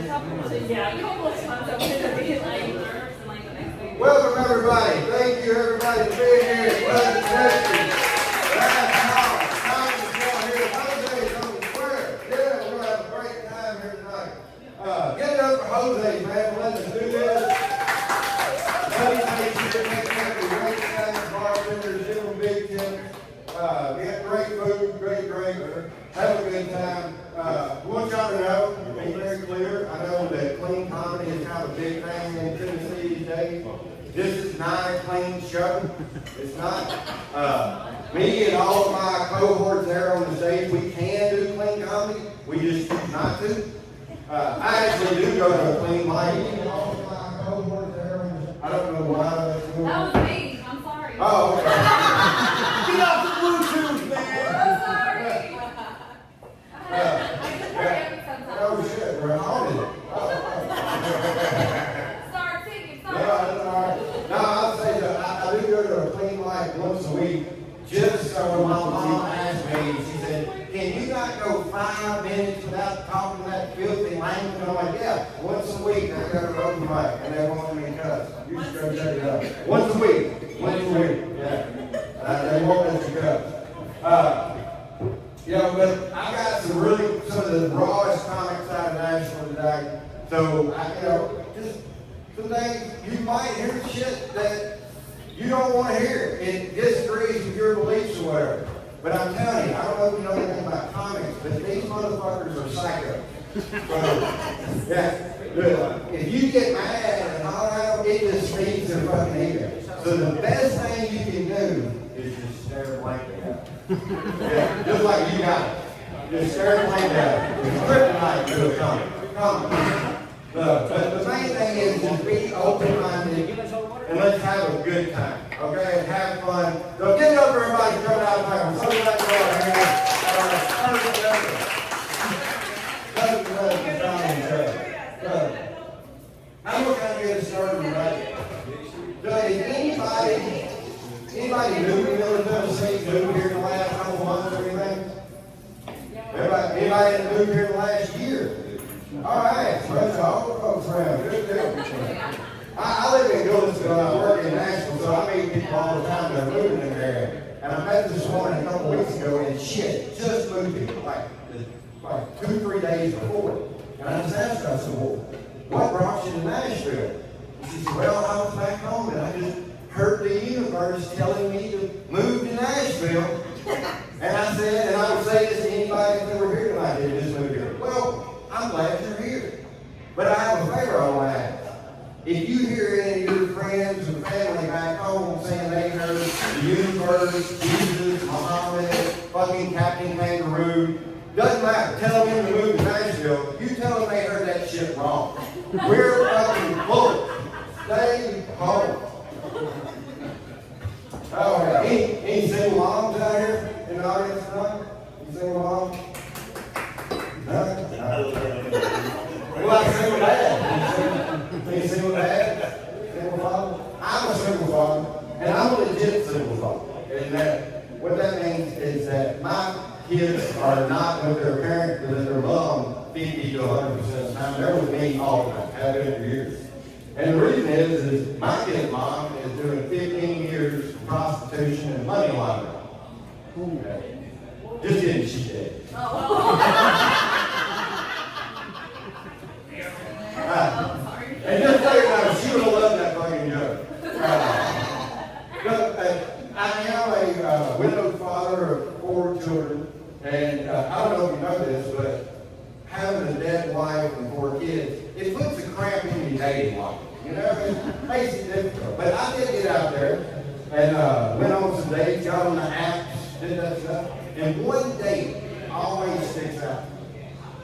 Welcome everybody. Thank you everybody for being here at Pleasant Ministries. Last time is down here at Jose's on the square. Yeah, we're gonna have a great time here tonight. Get it up for Jose's, man. Let's do this. Buddy makes you make a great time. Bartenders, give them big tips. Get great food, great drink. Have a good time. I want y'all to know, to be very clear, I know that clean comedy is kind of a big thing in Tennessee these days. This is not a clean show. It's not. Me and all of my cohorts there on the stage, we can do clean comedy. We just choose not to. I actually do go to a clean mic. All of my cohorts there on the stage. I don't know why that's going on. That was me. I'm sorry. Oh, okay. Get off the Bluetooth, man. I'm sorry. I can sometimes. Oh shit, we're haunted. Sorry, Tiggy. No, Sorry. that's all right. No, I'll say that I do go to a clean mic once a week, just so my mom asked me, she said, can you not go 5 minutes without talking that filthy language? And I'm like, yeah, once a week I go to an open mic, and they want me to cuss. You should go check it out. Once a week, yeah. They want us to cuss. But I got some of the rawest comics out of Nashville today. So, just some things, you might hear shit that you don't want to hear. It disagrees with your beliefs or whatever. But I'm telling you, I don't know if you know anything about comics, but these motherfuckers are psycho. So, if you get mad and holler at them, it just feeds their fucking ego. So the best thing you can do is just stare blankly at them. Just like you got it. Just stare blankly at them. It's kryptonite to a comic. But the main thing is just be open-minded and let's have a good time, okay? And have fun. So get it up for everybody coming out there. I'm so glad you're all here. I'm going to get it started right. So is anybody new to Middle Tennessee, new here in the last couple months or anything? Anybody new here in the last year? All right, so that's all the folks around. Good deal. I live in Goodlettsville, I work in Nashville, so I meet people all the time that are moving in there. And I met this woman a couple weeks ago, and shit, just moved here, like 2-3 days before. And I just asked her, I said, well, what brought you to Nashville? And she said, well, I was back home, and I just heard the universe telling me to move to Nashville. And I said, and I would say this to anybody if they were here tonight, they just moved here. Well, I'm glad you're here. But I have a favor I want to ask. If you hear any of your friends and family back home saying they heard the universe, Jesus, Muhammad, fucking Captain Kangaroo, doesn't matter. Tell them to move to Nashville. You tell them they heard that shit wrong. We're fucking full. Stay home. Oh, any single moms out here in the audience tonight? Any single moms? None? Well, I'm single dad. Any single dad? Single father? I'm a single father, and I'm a legit single father. And what that means is that my kids are not with their parents, but with their mom 50 to 100% of the time. They're with me all the time. Have been for years. And the reason is my kid's mom is doing 15 years of prostitution and money laundering. Just kidding, she did. And just so you know, she would have loved that fucking joke. I am a widowed father of 4 children, and I don't know if you know this, but having a dead wife and 4 kids, it puts a cramp in your dating life. You know, it makes it difficult. But I did get out there and went on some dates, got on the apps, did that stuff, and one date always sticks out.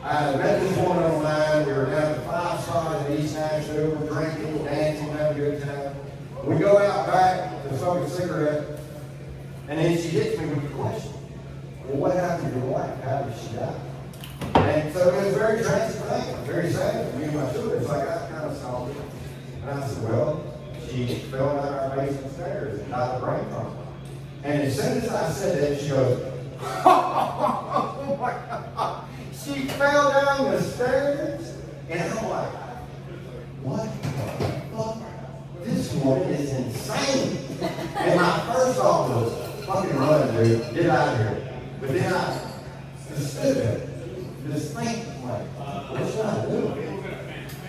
I met this woman online. We were down at 5 Stars in East Nashville. We're drinking, dancing, having a good time. We go out back to smoke a cigarette, and then she hits me with the question, well, what happened to your wife? How did she die? And so it was very tragic thing, very sad for me and my children. It's like I kind of solved it. And I said, well, she fell down our basement stairs and died of brain trauma. And as soon as I said that, she goes, oh my God. She fell down the stairs? And I'm like, what the fuck? This woman is insane. And my first thought was, fucking run, dude. Get out of here. But then I just stood there, just thinking, like, what should I do? I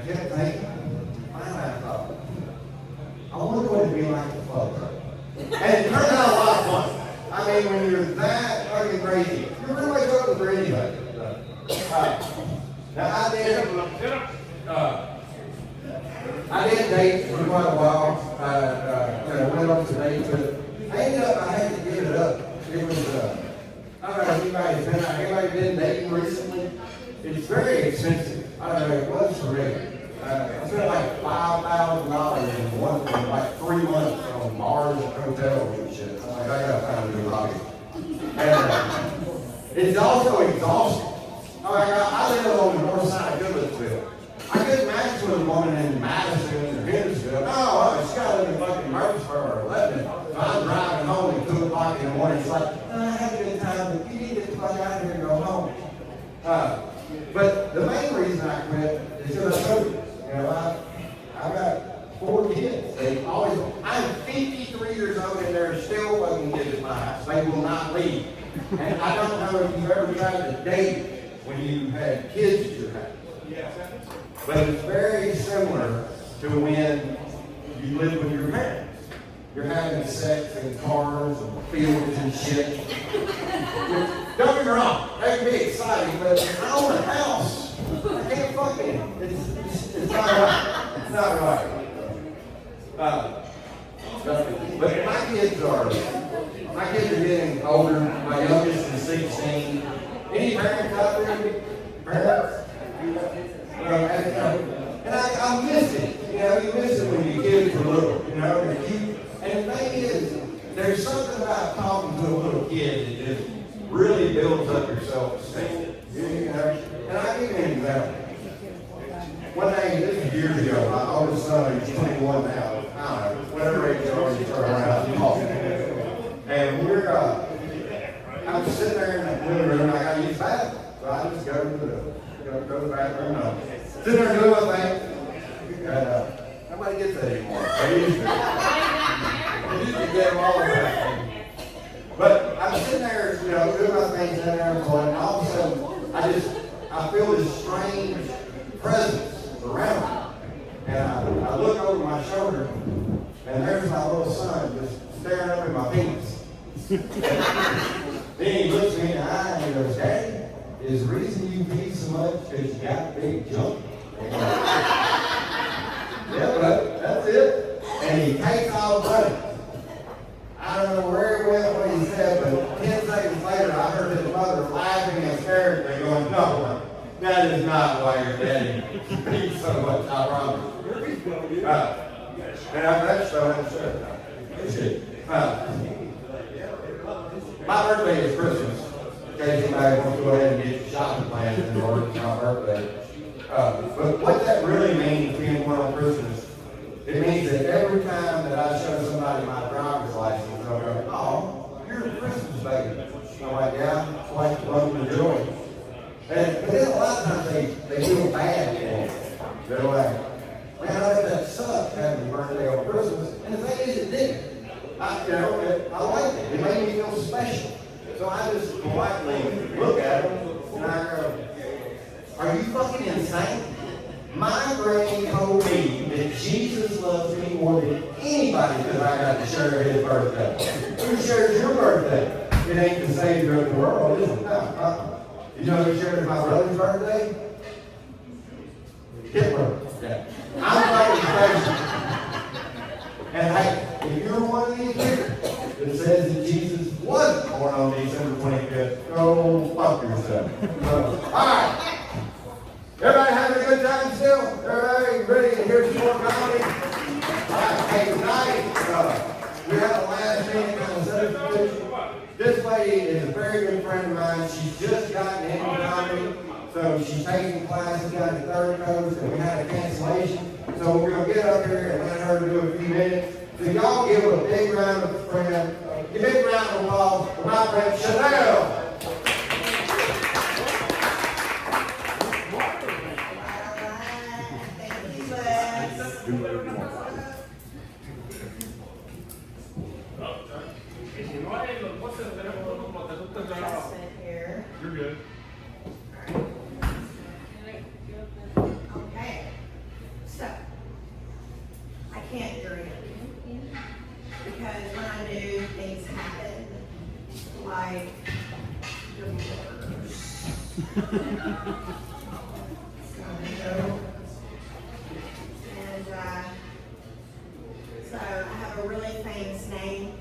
kept thinking. Finally, I thought, I wonder what it'd be like to fuck her. And it turned out a lot of fun. I mean, when you're that fucking crazy, you're pretty much open for anybody. Now, I did date for quite a while. Went on to date, but I ended up, I had to give it up. It was, I don't know if anybody been dating recently? It's very expensive. I don't know, it was for me. I spent like $5,000 in like 3 months on bars and hotels and shit. I'm like, I gotta find a new hobby. And it's also exhausting. I live on the north side of Goodlettsville. I couldn't match with a woman in Madison or Hendersonville. No, she's got to live in fucking Murfreesboro or Lebanon. So I'm driving home at 2 o'clock in the morning. It's like, I had a good time, but you need to get the fuck out of here and go home. But the main reason I quit is because I told you. I've got 4 kids. I'm 53 years old and they're still fucking kids at my house. They will not leave. And I don't know if you've ever tried to date when you had kids at your house. But it's very similar to when you live with your parents. You're having sex in cars and fields and shit. Don't get me wrong, that can be exciting, but I own a house. I can't fucking, it's not right. It's not right. But my kids are getting older. My youngest is 16. Any parents out there? Parents? And I miss it. You miss it when your kids are little. And the thing is, there's something about talking to a little kid that just really builds up your self-esteem. And I'll give you an example. One day, this was years ago, my oldest son, he's 21 now, I don't know, whatever age you are, you turn around, and I'm just sitting there in the living room, and I gotta use the bathroom. So I just go to the bathroom, and I'm sitting there doing my thing, and nobody gets that anymore. They used to get them all the time. But I'm sitting there, doing my things in there, and all of a sudden, I feel this strange presence around me. And I look over my shoulder, and there's my little son just staring up at my penis. Then he looks me in the eye and he goes, "Daddy, is the reason you pee so much because you got a big jump?" Yeah, but that's it. And he takes off running. I don't know where it went, what he said, but 10 seconds later, I heard his mother laughing hysterically, going, "No, that is not why your daddy pees so much, I promise." And that's so understood. My birthday is Christmas. In case somebody wants to go ahead and get shopping plans in order for my birthday. But what that really means, being one on Christmas, it means that every time that I show somebody my driver's license, they'll go, "Oh, you're a Christmas baby." I'm like, "Yeah, it's like the love of joy." But then a lot of times they feel bad for me. They're like, "Man, I think that sucked having your birthday on Christmas." And the thing is, it didn't. I liked it. It made me feel special. So I just politely look at them and I go, "Are you fucking insane? My granny told me that Jesus loves me more than anybody because I got to share his birthday. Who shares your birthday? It ain't the Savior of the world, is it? No. You know who shares my brother's birthday? Hitler. Yeah. I'm fucking crazy. And hey, if you're one of these people that says that Jesus wasn't born on December 25th, go fuck yourself. Alright. Everybody having a good time still? Everybody ready to hear some more comedy? Alright, hey, tonight, we have a last minute kind of substitution. This lady is a very good friend of mine. She's just gotten into comedy. So she's taking classes down at Third Coast, and we had a cancellation. So we're going to get up here and let her do a few minutes. So y'all give a big round of applause for my friend Chanel. good. Okay. So, I can't drink because when I do, things happen, like divorce. And so I have a really famous name,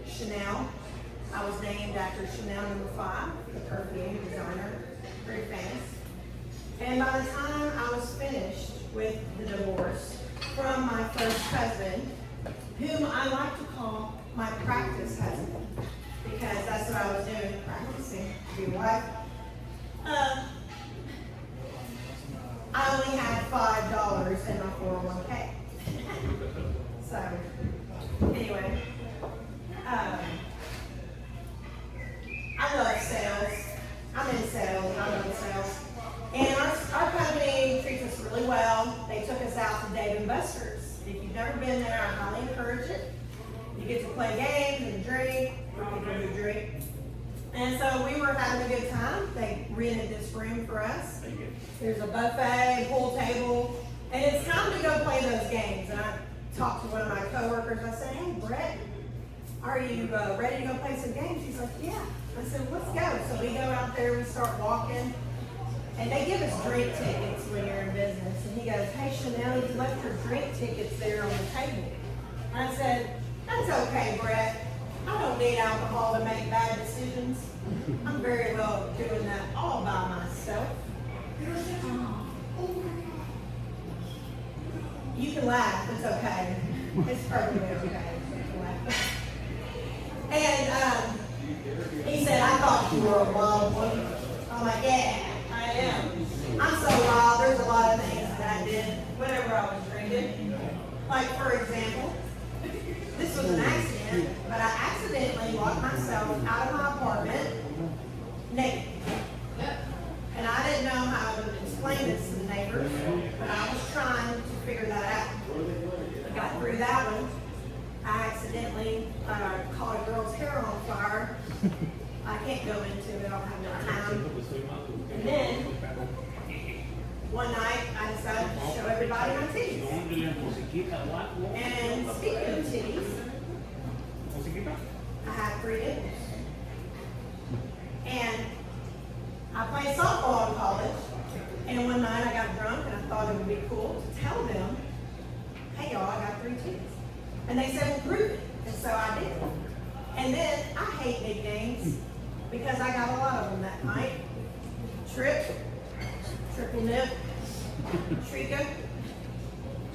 Chanel. I was named after Chanel No. 5, the perfume designer, very famous. And by the time I was finished with the divorce from my first husband, whom I like to call my practice husband, because that's what I was doing, practicing to be a wife. I only had $5 in my 401k. So, anyway, I love sales. I'm in sales, and I love sales. And our company treats us really well. They took us out to Dave & Buster's. If you've never been there, I highly encourage it. You get to play games and drink, or people who drink. And so we were having a good time. They rented this room for us. There's a buffet, pool table, and it's time to go play those games. And I talked to one of my coworkers. I said, "Hey, Brett, are you ready to go play some games?" He's like, "Yeah." I said, "Let's go." So we go out there, we start walking, and they give us drink tickets when you're in business. And he goes, "Hey, Chanel, you left your drink tickets there on the table." And I said, "That's okay, Brett. I don't need alcohol to make bad decisions. I'm very well doing that all by myself." You can laugh, it's okay. It's perfectly okay. You can laugh. And he said, "I thought you were a wild one." I'm like, "Yeah, I am. I'm so wild. There's a lot of things that I did whenever I was drinking. Like, for example, this was an accident, but I accidentally locked myself out of my apartment naked. And I didn't know how to explain this to the neighbors, but I was trying to figure that out. I got through that one. I accidentally caught a girl's hair on fire. I can't go into it, I don't have no time. And then, one night, I decided to show everybody my titties. And speaking of titties, I had 3 nipples. And I played softball in college, and one night I got drunk and I thought it would be cool to tell them, "Hey y'all, I got 3 titties." And they said, "Well, prove it." And so I did. And then I hate big names because I got a lot of them that night. Trip, Triple Nip, Trika,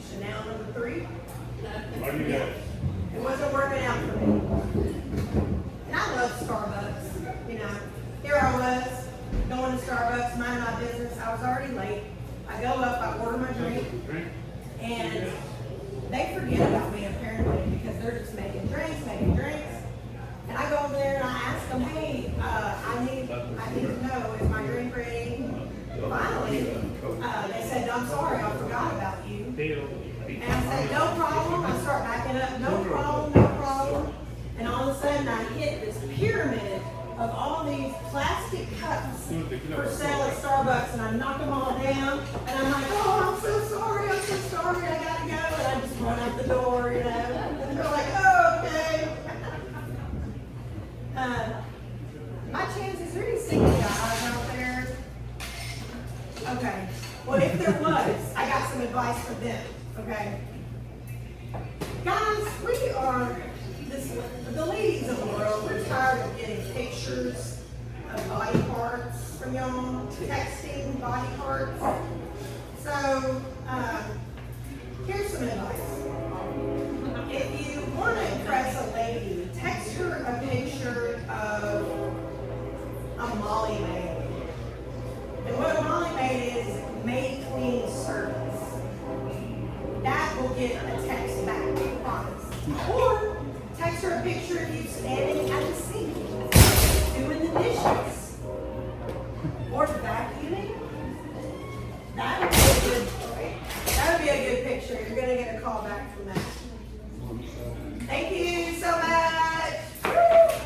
Chanel No. 3. It wasn't working out for me. And I love Starbucks, you know. Here I was, going to Starbucks, minding my business. I was already late. I go up, I order my drink, and they forget about me apparently because they're just making drinks. And I go over there and I ask them, "Hey, I need to know, is my drink ready?" Finally, they said, "I'm sorry, I forgot about you." And I said, "No problem." I start backing up, "No problem. And all of a sudden I hit this pyramid of all these plastic cups for sale at Starbucks, and I knock them all down, and I'm like, "Oh, I'm so sorry, I gotta go." And I just run out the door, you know. And they're like, "Oh, okay." My chances, is there any single guys out there? Okay. Well, if there was, I got some advice for them, okay? Guys, we are, the ladies of the world, we're tired of getting pictures of body parts from y'all, texting body parts. So, here's some advice. If you want to impress a lady, text her a picture of a Molly Maid. And what a Molly Maid is, maid clean service. That will get a text back, I promise. Or text her a picture of you standing at the sink, doing the dishes, or vacuuming. That would be a good picture. You're gonna get a call back from that. Thank you so much. Woo!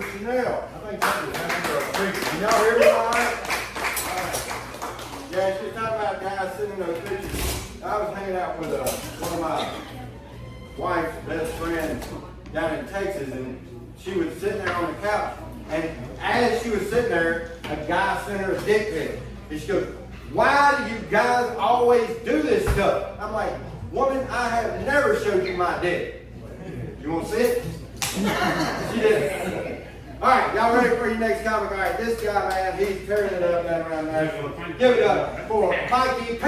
for Chanel. I think that's a happy birthday. Can y'all hear me all right? All right. Yeah, she's talking about guys sitting in those pictures. I was hanging out with one of my wife's best friends down in Texas, and she was sitting there on the couch, and as she was sitting there, a guy sent her a dick pic. And she goes, "Why do you guys always do this stuff?" I'm like, "Woman, I have never showed you my dick. You want to see it?" She did. All right, y'all ready for your next comic? All right, this guy, man, he's tearing it up down around there. Give it up for Mikey P.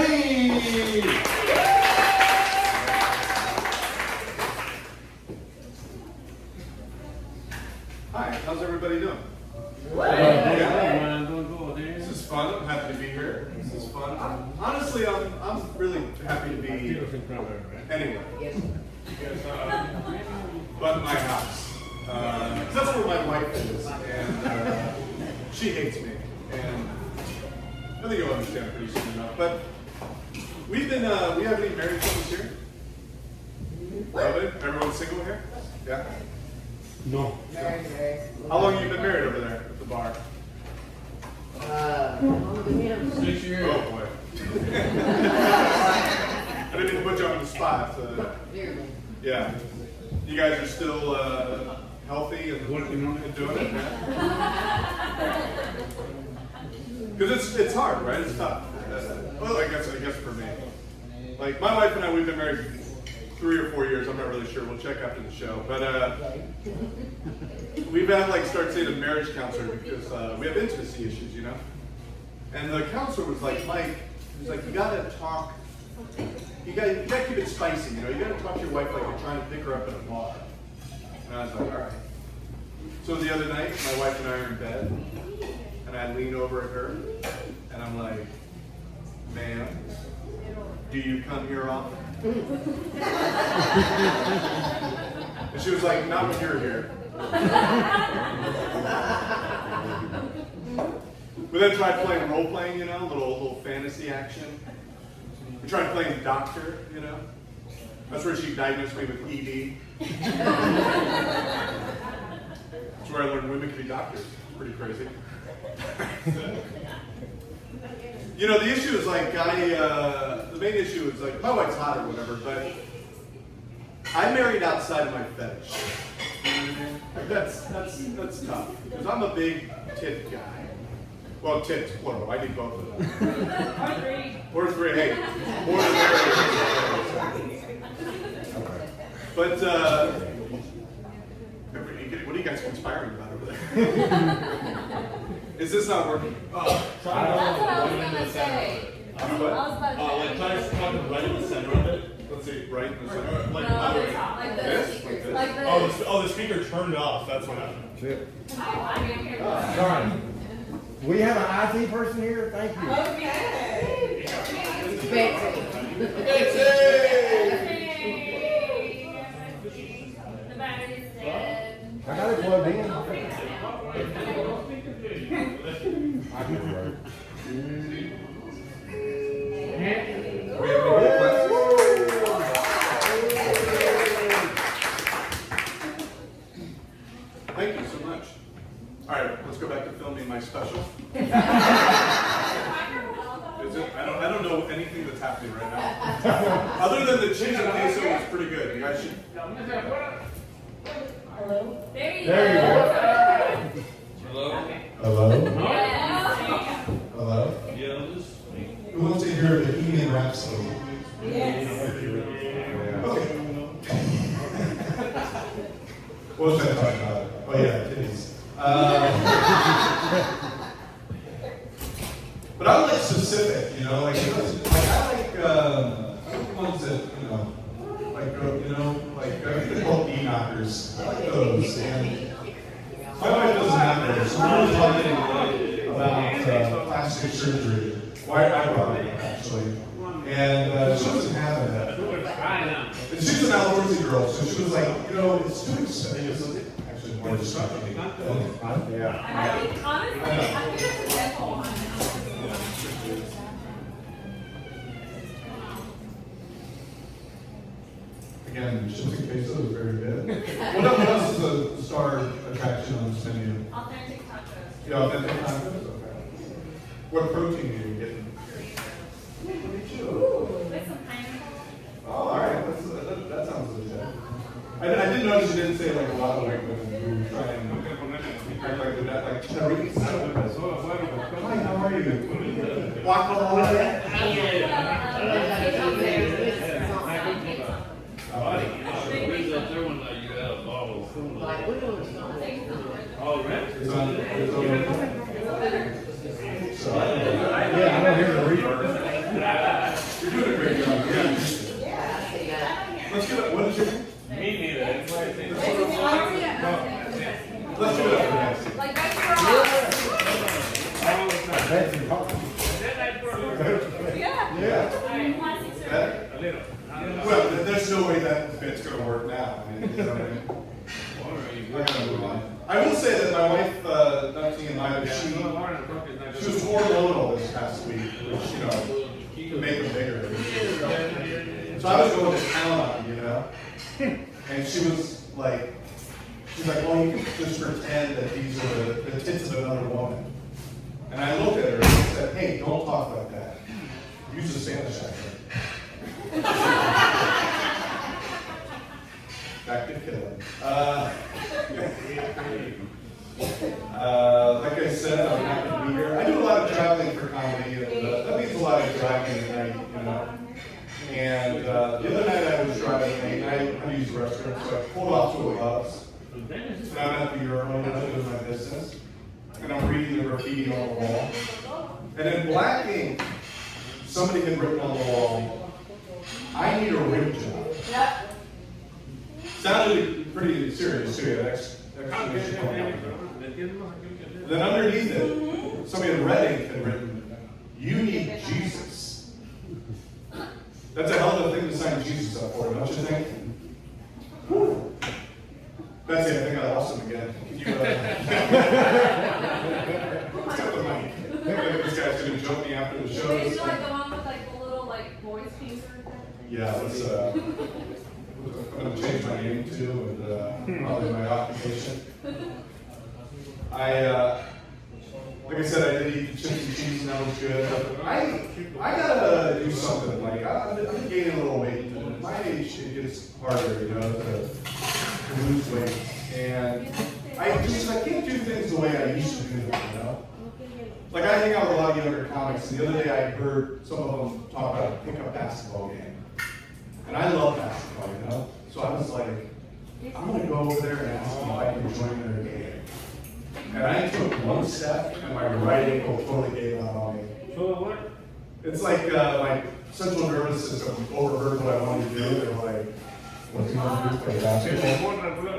Hi, how's everybody doing? This is fun. I'm happy to be here. This is fun. Honestly, I'm really happy to be anywhere. But my house. 'Cause that's where my wife is, and she hates me. And I think you'll understand pretty soon enough. But we have any married couples here? Nobody? Everyone's single here? Yeah. No. How long have you been married over there at the bar? 6 years. Oh boy. I didn't mean to put you on the spot. Yeah. You guys are still healthy and Working on it. and doing it, because it's hard, right? It's tough. Well, I guess for me, like my wife and I, we've been married 3 or 4 years. I'm not really sure. We'll check after the show. But we've had start seeing a marriage counselor because we have intimacy issues, you know. And the counselor was like, "Mike, he's like, you gotta talk. You gotta keep it spicy, you know. You gotta talk to your wife like you're trying to pick her up at a bar." And I was like, "All right." So the other night, my wife and I are in bed, and I lean over at her, and I'm like, "Ma'am, do you come here often?" And she was like, "Not when you're here." We then tried playing role playing, you know, little fantasy action. We tried playing doctor, you know. That's where she diagnosed me with ED. That's where I learned women can be doctors. It's pretty crazy. You know, the issue is the main issue is my wife's hot or whatever, but I married outside of my fetish. You know what I mean? That's tough. Because I'm a big tit guy. Well, tits, plural. I need both of them. Or three. Hey, more than okay. But what are you guys conspiring about over there? Is this not working? That's what I was gonna say. What? I was about to say. Try right in the center of it. Let's see, right in the center. Like, No, how do it's we- not. Like This? this. Like this? Like this. the speaker turned off. That's what happened. Sorry. We have an IT person here. Thank you. Okay. The battery's dead. I got it plugged in. I can work. Thank you so much. All right, let's go back to filming my special. Is it? I don't know anything that's happening right now. Other than the cheese and queso is pretty good. You guys should. There you There you go. Hello? Hello? Yeah. Hello? Yeah, Who wants to hear the Indian Rhapsody? Yes. Okay. What was I talking about? Oh yeah, titties. But I like specific, you know, I like ones that, they're called knee knockers. I like those. And my wife doesn't have those, so we're talking about plastic surgery. Why I brought it up, actually. And she wasn't having that. And she's an outdoorsy girl, so she was like, it's too expensive. Actually, more just not me. I think, honestly, I think it's a simple one. Again, shipping queso is very good. What else is a star attraction on this menu? authentic tacos. Yeah, authentic tacos, okay. What protein are you getting? With some pineapple. Oh, all right, that sounds legit. I did notice you didn't say like a lot of white women who try and act like they're not like Tariq. Hi, how are you? Guacamole. It's on. So, yeah, I don't hear the reverb. You're doing a great job. Yeah. Let's give it. What is your name? Me neither. That's why I think. Let's give it up for Nancy. Like that's for Yeah. Yeah. Plastic surgery. That- Well, there's no way that bit's gonna work now. I mean, you know what I mean? We're gonna move on. I will say that my wife, Nancy and I, she was hormonal this past week, which, you know, to make them bigger. So I was going to town on, you know? And she was like, well, you can just pretend that these are the tits of another woman. And I looked at her and I said, hey, don't talk like that. Use a Spanish accent. Back to killing. Like I said, I'm happy to be here. I do a lot of traveling for comedy, and that means a lot of driving at night, you know. And the other night I was driving late, and I use the restroom, so I pulled off to a bus. And I'm at the urinal, and I'm doing my business. And I'm reading the graffiti on the wall. And in black ink, somebody had written on the wall, I need a rim job. Sounded pretty serious too. Then underneath it, somebody in red ink had written, you need Jesus. That's a hell of a thing to sign Jesus up for, don't you think? Whew. That's it, I think I lost him again. Can you, let's get the mic. This guy's gonna joke me after the show. They should like go on with like the little like voice changer kind of thing. Yeah, let's, I'm gonna change my name too, and, probably my occupation. Like I said, I did eat the chicken and cheese, and that was good. I gotta do something, like, I've been gaining a little weight. At my age, it gets harder, you know, to lose weight. And I can't do things the way I used to do them, you know? Like, I hang out with a lot of younger comics, and the other day I heard some of them talk about a pickup basketball game. And I love basketball, you know? So I was like, I'm gonna go over there and ask them if I can join their game. And I took one step, and my right ankle totally gave out on me. It's like my central nervous system overheard what I wanted to do. They were like, what's he gonna do, play basketball?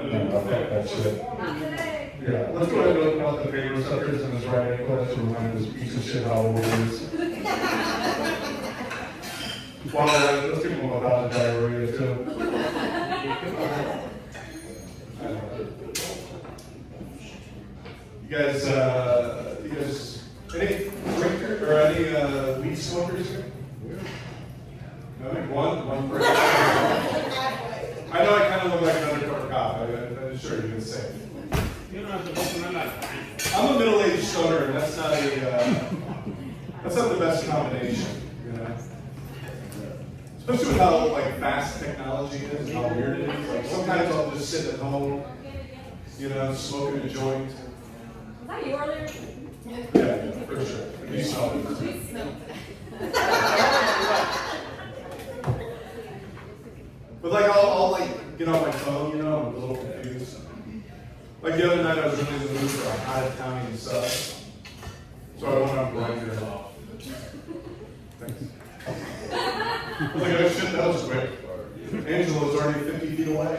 No, fuck that shit. Not today. Yeah, let's go ahead and open up the paper suckers in his right ankle. Let's remind this piece of shit how old it is. Well, let's give him about the diarrhea too. You guys, any drinker or any weed smokers here? No, one person. I know I kind of look like an undercover cop. I'm sure you're gonna say. I'm a middle-aged stoner, and that's not the best combination, you know. Especially with how like fast technology is, and how weird it is. Like sometimes I'll just sit at home, you know, smoking a joint. Was that you earlier? Yeah, for sure. You smell it. We smelled it. But like I'll like get on my phone, you know, I'm a little confused. Like the other night I was really in the mood for like out of town and stuff. So I went on Grindr. Thanks. I was like, oh shit, that was quick. Angela's already 50 feet away.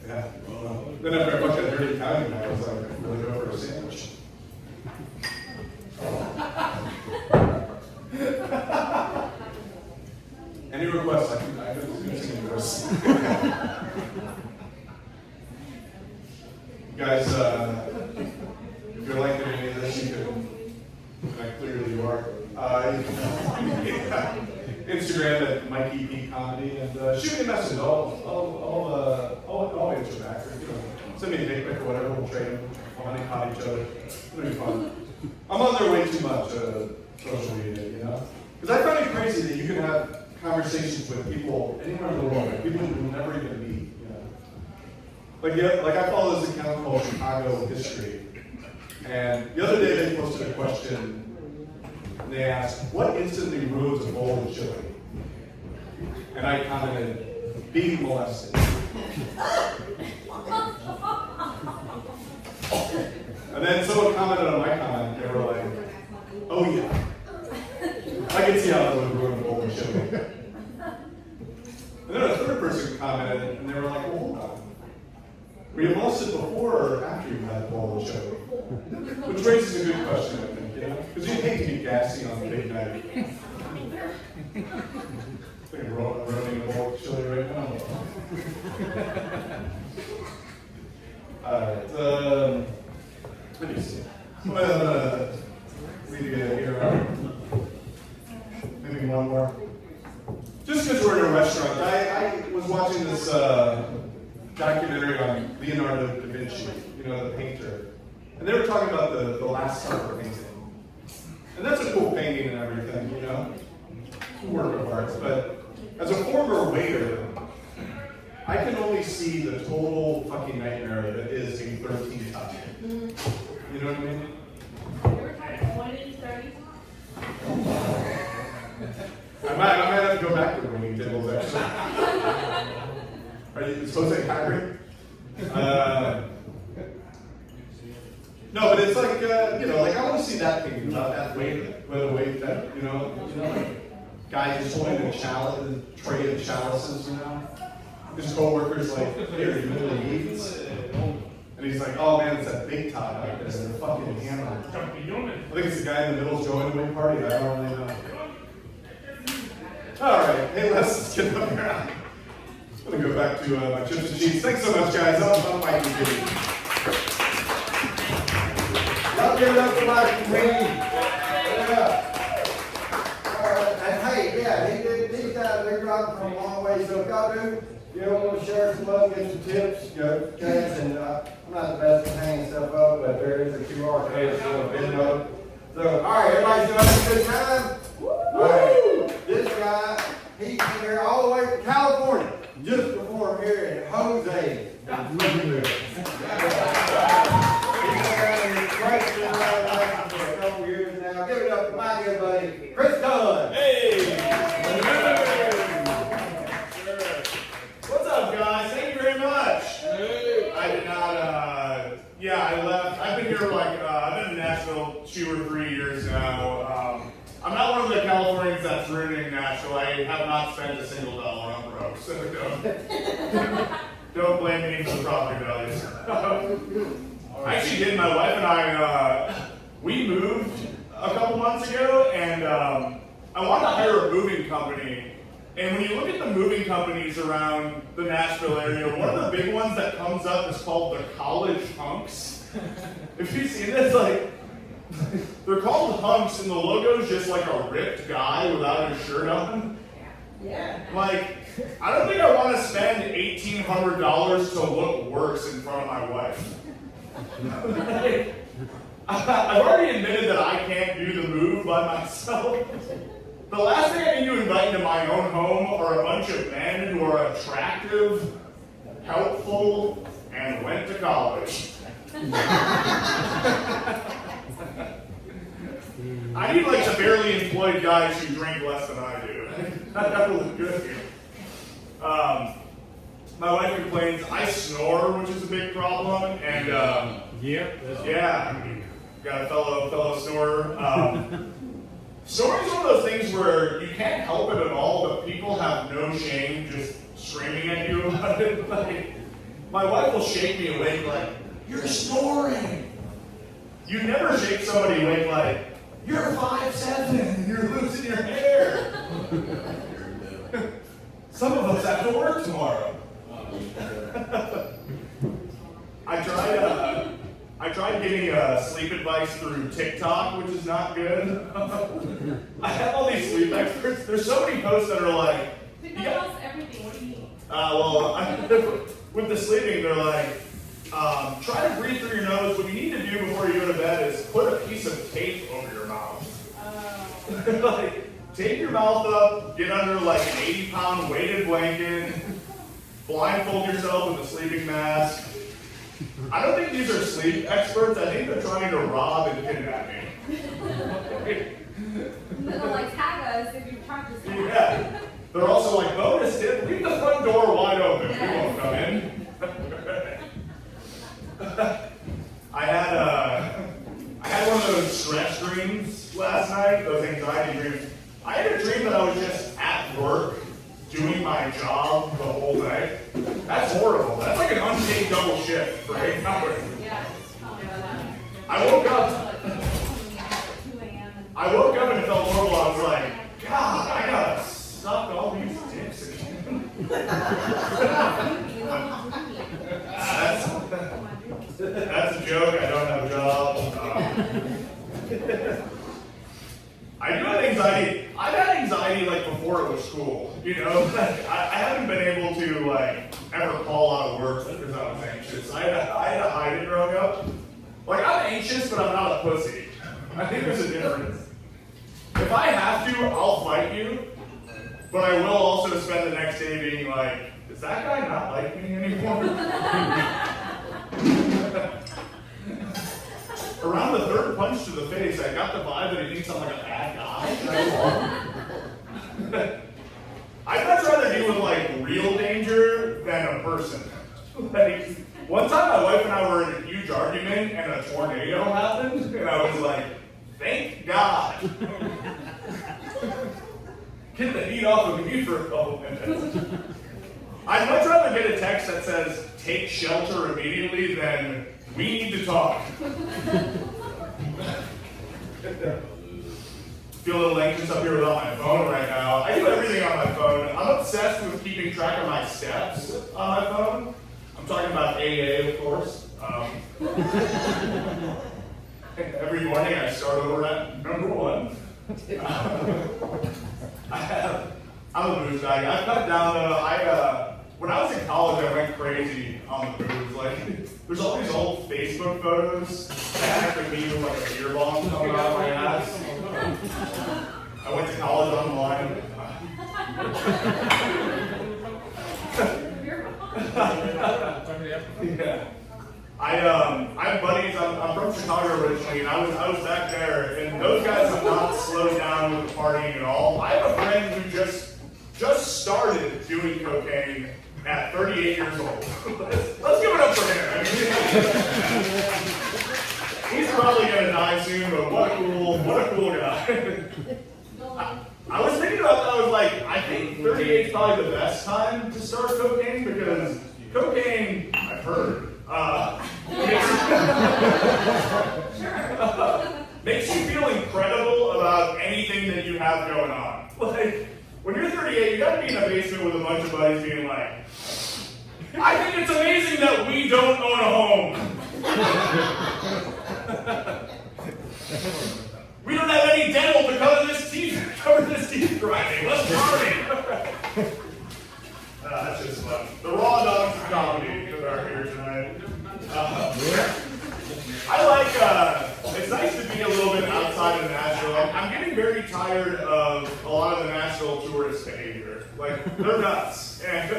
Yeah. Well, then after I fucked that dirty Italian guy, I was like, I'm really go for a sandwich. Any requests? I can sing yours. Guys, if you're liking any of this, you can, clearly you are. Instagram at Mike EP Comedy, and shoot me a message. I'll answer back. Or, Send me a dick pic or whatever, we'll trade them. We'll honey pot each other. It'll be fun. I'm on there way too much, social media, you know? Because I find it crazy that you can have conversations with people anywhere in the world, like people you'll never even meet, you know? Like I follow this account called Chicago History. And the other day they posted a question, and they asked, what instantly ruins a bowl of chili? And I commented, being molested. And then someone commented on my comment, they were like, oh yeah. I can see how that would ruin a bowl of chili. And then a third person commented, and they were like, well, hold on. Were you molested before or after you had a bowl of chili? Which raises a good question, I think, you know? Because you hate to be gassy on the big night. I think I'm running a bowl of chili right now. Alright, let me see. We need to get here. Maybe one more. Just because we're in a restaurant, I was watching this documentary on Leonardo da Vinci, you know, the painter. And they were talking about the Last Supper painting. And that's a cool painting and everything, you know? Work of art. But as a former waiter, I can only see the total fucking nightmare that is a 13 touch. You know what I mean? We're kind of 20, 30. I might have to go back to the winning tables actually. Are you supposed to say Kyrie? No, but it's like you know, like I want to see that painting about that weight, with a weight that you know, like guy just holding a tray of chalices, you know. His coworkers like, here, you really eats. And he's like, oh man, it's that big top right there. They're fucking hammered. I think it's the guy in the middle joining the party. I don't really know. All right, hey, let's get up here. I'm gonna go back to my chips and cheese. Thanks so much, guys. I'm Mike and Jimmy. Y'all give it up for Mike and Jimmy. Yeah. And hey, yeah, these guys, they're driving from a long way, so if y'all do, you know, want to share some love, get some tips, you know, guys, and I'm not the best at hanging stuff up, but there is a QR code if you want to video. So, all right, everybody's doing a good time? All right, this guy, he came here all the way from California, just to perform here in Jose. He's been great for a couple years now. Give it up to my good buddy, Chris Dunn. Hey! What's up, guys? Thank you very much. I did not, yeah, I left. I've been here I've been in Nashville 2 or 3 years now. I'm not one of the Californians that's ruining Nashville. I have not spent a single dollar on broke, so don't blame me for the property values. I actually did. My wife and I, we moved a couple months ago, and I wanted to hire a moving company. And when you look at the moving companies around the Nashville area, one of the big ones that comes up is called the College Hunks. If you've seen this, like, they're called hunks, and the logo's just like a ripped guy without his shirt on. Yeah. Like, I don't think I want to spend $1,800 to look worse in front of my wife. I've already admitted that I can't do the move by myself. The last thing I need to invite into my own home are a bunch of men who are attractive, helpful, and went to college. I need like severely employed guys who drink less than I do. That will look good here. My wife complains I snore, which is a big problem, and yeah, got a fellow snorer. Snoring is one of those things where you can't help it at all, but people have no shame just screaming at you about it. Like, my wife will shake me awake like, "You're snoring." You never shake somebody awake like, "You're 5'7" and you're losing your hair." Some of us have to work tomorrow. I tried getting sleep advice through TikTok, which is not good. I have all these sleep experts. There's so many posts that are like, They tell us everything. What do you mean? well, with the sleeping, they're like, try to breathe through your nose. What you need to do before you go to bed is put a piece of tape over your mouth. Like, tape your mouth up, get under like an 80-pound weighted blanket, blindfold yourself with a sleeping mask. I don't think these are sleep experts. I think they're trying to rob and kidnap me. They'll like tag us if you practice. Yeah. They're also like, bonus tip, leave the front door wide open. We won't come in. I had one of those stress dreams last night, those anxiety dreams. I had a dream that I was just at work doing my job the whole day. That's horrible. That's like an unpaid double shift for 8 hours. Yeah. I woke up and it felt horrible. I was like, God, I gotta suck all these dicks again. That's a joke. I don't have a job. I do have anxiety. I've had anxiety like before it was school. You know, I haven't been able to like ever call out of work because I was anxious. I had to hide it growing up. Like I'm anxious, but I'm not a pussy. I think there's a difference. If I have to, I'll fight you. But I will also spend the next day being like, does that guy not like me anymore? Around the third punch to the face, I got the vibe that he thinks I'm like a bad guy. I'd much rather deal with like real danger than a person. Like one time my wife and I were in a huge argument and a tornado happened, and I was like, thank God. Get the heat off of me for a couple minutes. I'd much rather get a text that says, take shelter immediately than we need to talk. Feel a little anxious up here without my phone right now. I do everything on my phone. I'm obsessed with keeping track of my steps on my phone. I'm talking about AA, of course. Every morning I start over at number 1. I'm a booze bag. I've cut down when I was in college, I went crazy on the booze. Like, there's all these old Facebook photos that have me with like a beer bomb coming out of my ass. I went to college online. Yeah. I have buddies. I'm from Chicago originally, and I was back there, and those guys have not slowed down with the partying at all. I have a friend who just started doing cocaine at 38 years old. Let's give it up for him. I mean, he's probably gonna die soon, but what a cool guy. I was thinking about that. I was like, I think 38 is probably the best time to start cocaine because cocaine, I've heard. Makes you feel incredible about anything that you have going on. Like, when you're 38, you gotta be in a basement with a bunch of buddies being like, I think it's amazing that we don't own a home. We don't have any dental to cover this teeth grinding. Let's party. That's just fun. The raw dogs of comedy are here tonight. It's nice to be a little bit outside of Nashville. I'm getting very tired of a lot of the Nashville tourist behavior. Like, they're nuts. And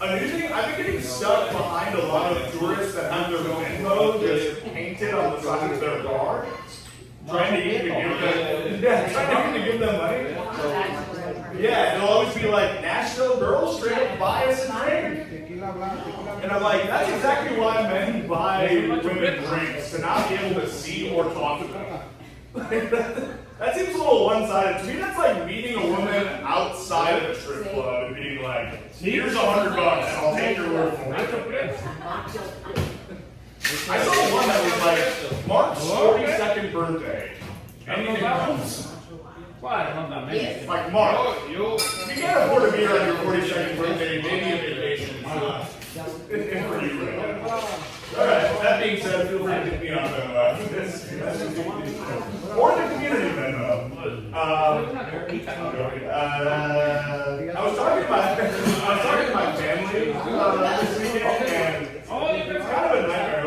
a new thing, I've been getting stuck behind a lot of tourists that have their Venmo just painted on the side of their car, trying to get to give them money. Yeah, they'll always be like, Nashville girls straight up buy us a drink. And I'm like, that's exactly why men buy women drinks, to not be able to see or talk to them. That seems a little one-sided. To me, that's like meeting a woman outside of a strip club and being like, here's $100, I'll take your word for it. I saw one that was like, Mark's 42nd birthday. Anything else? Like, Mark, if you can't afford a beer on your 42nd birthday, maybe a vacation is not for you right now. Alright, that being said, feel free to hit me on Venmo. Or the community Venmo. I was talking to my family this weekend, and it's kind of a nightmare.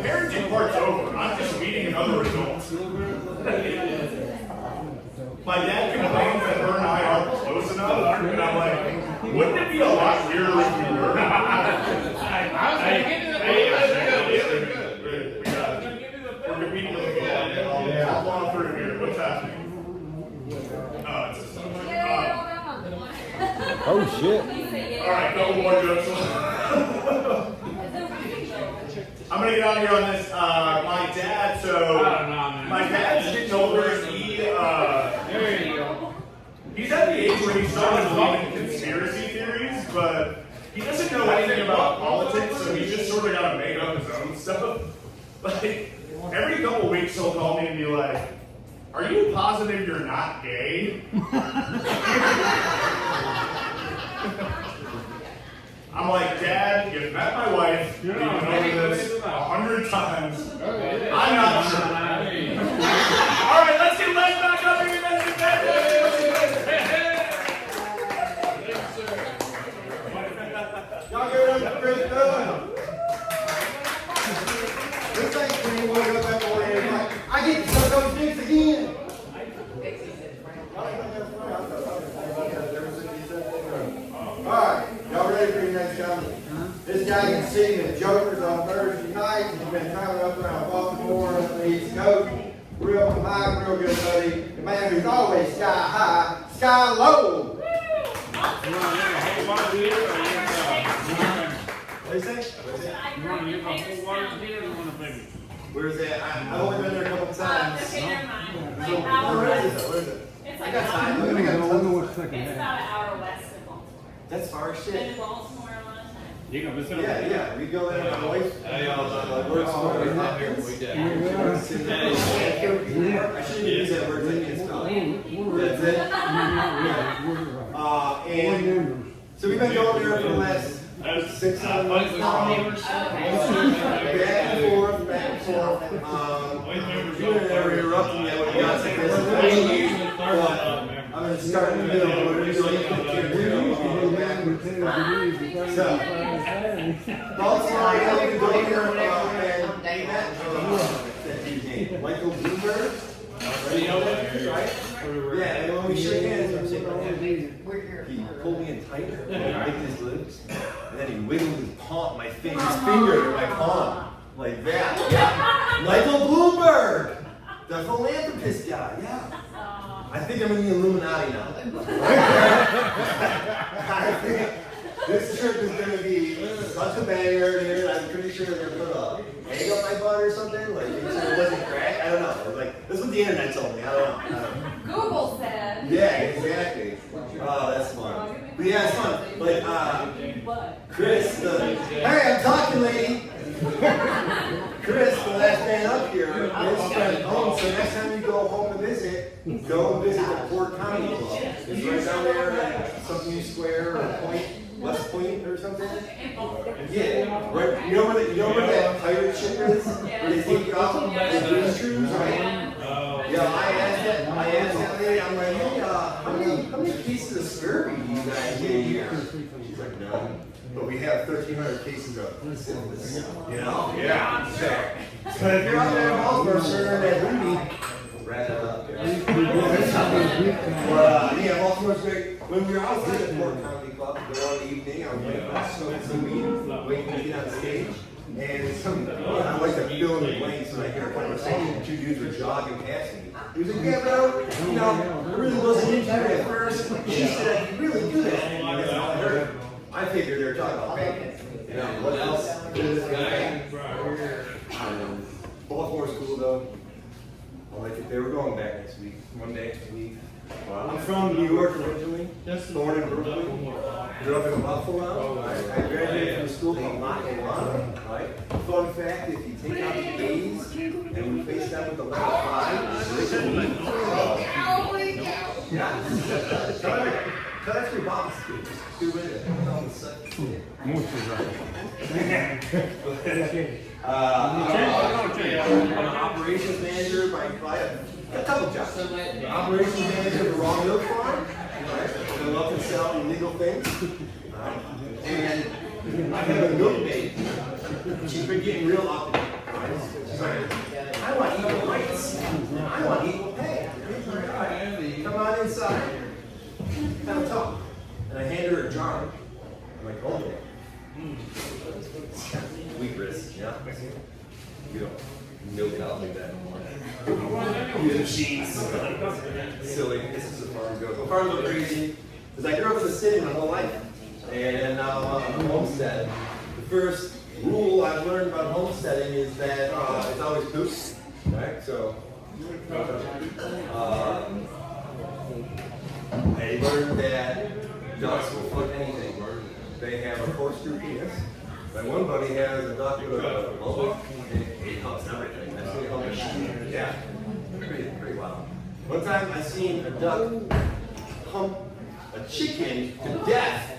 parenting part's over. I'm just meeting another adult. My dad complains that her and I aren't close enough, and I'm like, wouldn't it be a lot weirder if we were? We're competing with the I'll walk through here. What's happening? Oh shit. All right, couple more jokes. I'm gonna get out of here on this. My dad, my dad's getting older and he's at the age where he started believing conspiracy theories, but he doesn't know anything about politics, so he's just sort of got to make up his own stuff. Like, every couple weeks he'll call me and be like, "Are you positive you're not gay?" I'm like, "Dad, you've met my wife, you've been over this 100 times. I'm not sure." All right, let's get Les back up here. Let's get back up. Y'all give it up for Chris Dunn. This ain't when you woke up that morning, like, I get to suck those dicks again. Alright, y'all ready for your next comment? This guy can see the Jokers on Thursday night. He's been traveling up around Baltimore on the East Coast. Real high, real good buddy. The man who's always sky high, sky low. What is that? Where's that? I've only been there a couple times. Okay, never mind. Like, Where hour is west. it? Where is it? It's I like got time. an hour. I got time. It's about an hour west of Baltimore. That's far as Been shit. to Baltimore a lot of times. Yeah. We go there with my wife. Hey, y'all, we're sorry, not here, we did. I shouldn't use that word. That's it. And so we've been going there for the last 6 months now. Back and forth. You were never interrupting me when you got to this. I'm going to start in the middle. We're going to do like so, Baltimore, I have to go here and Michael Bloomberg. Right? Yeah, and when we shook hands, I'm saying, he pulled me in tight, and he licked his lips, and then he wiggled his palm, his finger in my palm, like that. Yeah. Michael Bloomberg, the philanthropist guy, yeah. I think I'm in the Illuminati now. I think this trip is going to be such a banger, dude. I'm pretty sure they're going to put a egg up my butt or something, like make sure it wasn't crack. I don't know. Like, this is what the internet told me. I don't know. Google said. Yeah, exactly. Oh, that's fun. But yeah, it's fun. Like, Chris, hey, I'm talking, lady. Chris, the last man up here, is home, so next time you go home to visit, go visit the Port Comedy Club. It's right down there at something Square or West Point or something. Yeah, right. You know where that pirate ship is? Where they take you out with booze cruise, right? Yeah, I asked that lady, I'm like, hey, how many cases of scurvy do you guys get a year? She's like, none. But we have 1,300 cases of syphilis. You know? Yeah. So if you're out there in Baltimore serving that booty, wrap it up. Yeah, Baltimore's great. When we were out at the Port Comedy Club, the one evening, I was like, smoking some weed, waiting to get on stage. And I like to fill in the blanks when I hear a conversation. 2 dudes were jogging past me. He was like, yeah, bro, I really wasn't into it at first. She said, I really do that. And that's all I heard. I figured they were talking about bacon. You know, what else? Baltimore's cool, though. I like it. They were going back next week. One day next week. I'm from New York originally, born in Brooklyn. Grew up in Buffalo. I graduated from school called Lackawanna. Right? Fun fact: if you take out the A's and replace them with the letter 5, it's yeah. Tell that to your boss. Do it. I'm an operations manager by a couple jobs. Operations manager of the Raw Milk Farm. I love to sell illegal things. And I have a milk maid. She's been getting real up. She's like, I want equal rights. I want equal pay. All right, come on inside. Have a talk. And I hand her a jar. I'm like, hold it. Weak wrist, yeah. You don't milk out like that. Use machines. Silly. This is a farm goes. Well, farms go crazy. Because I grew up in the city my whole life. And now I'm a homestead. The first rule I've learned about homesteading is that it's always poop. Right? So, I learned that ducks will fuck anything. They have a corkscrew penis. My one buddy has a duck with a bubble. It humps everything. That's what it humps. Yeah. Pretty wild. One time I seen a duck hump a chicken to death.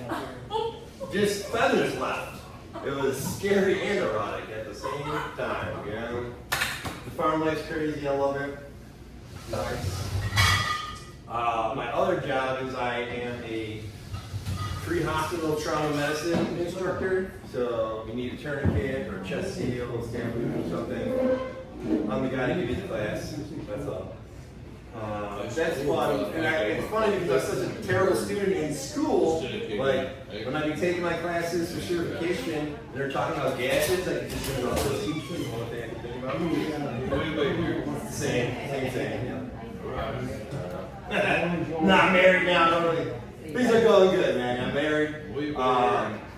Just feathers left. It was scary and erotic at the same time. You know? The farm life's crazy. I love it. Nice. My other job is I am a pre-hospital trauma medicine instructor. So you need a tourniquet or a chest seal, stamp or something. I'm the guy to give you the class. That's all. That's fun. And it's funny because I was such a terrible student in school. Like when I be taking my classes for certification, they're talking about gases. I can just think about those teach them what they have to think about. Same thing. Yeah. Not married now. Don't really. Things are going good, man. I'm married.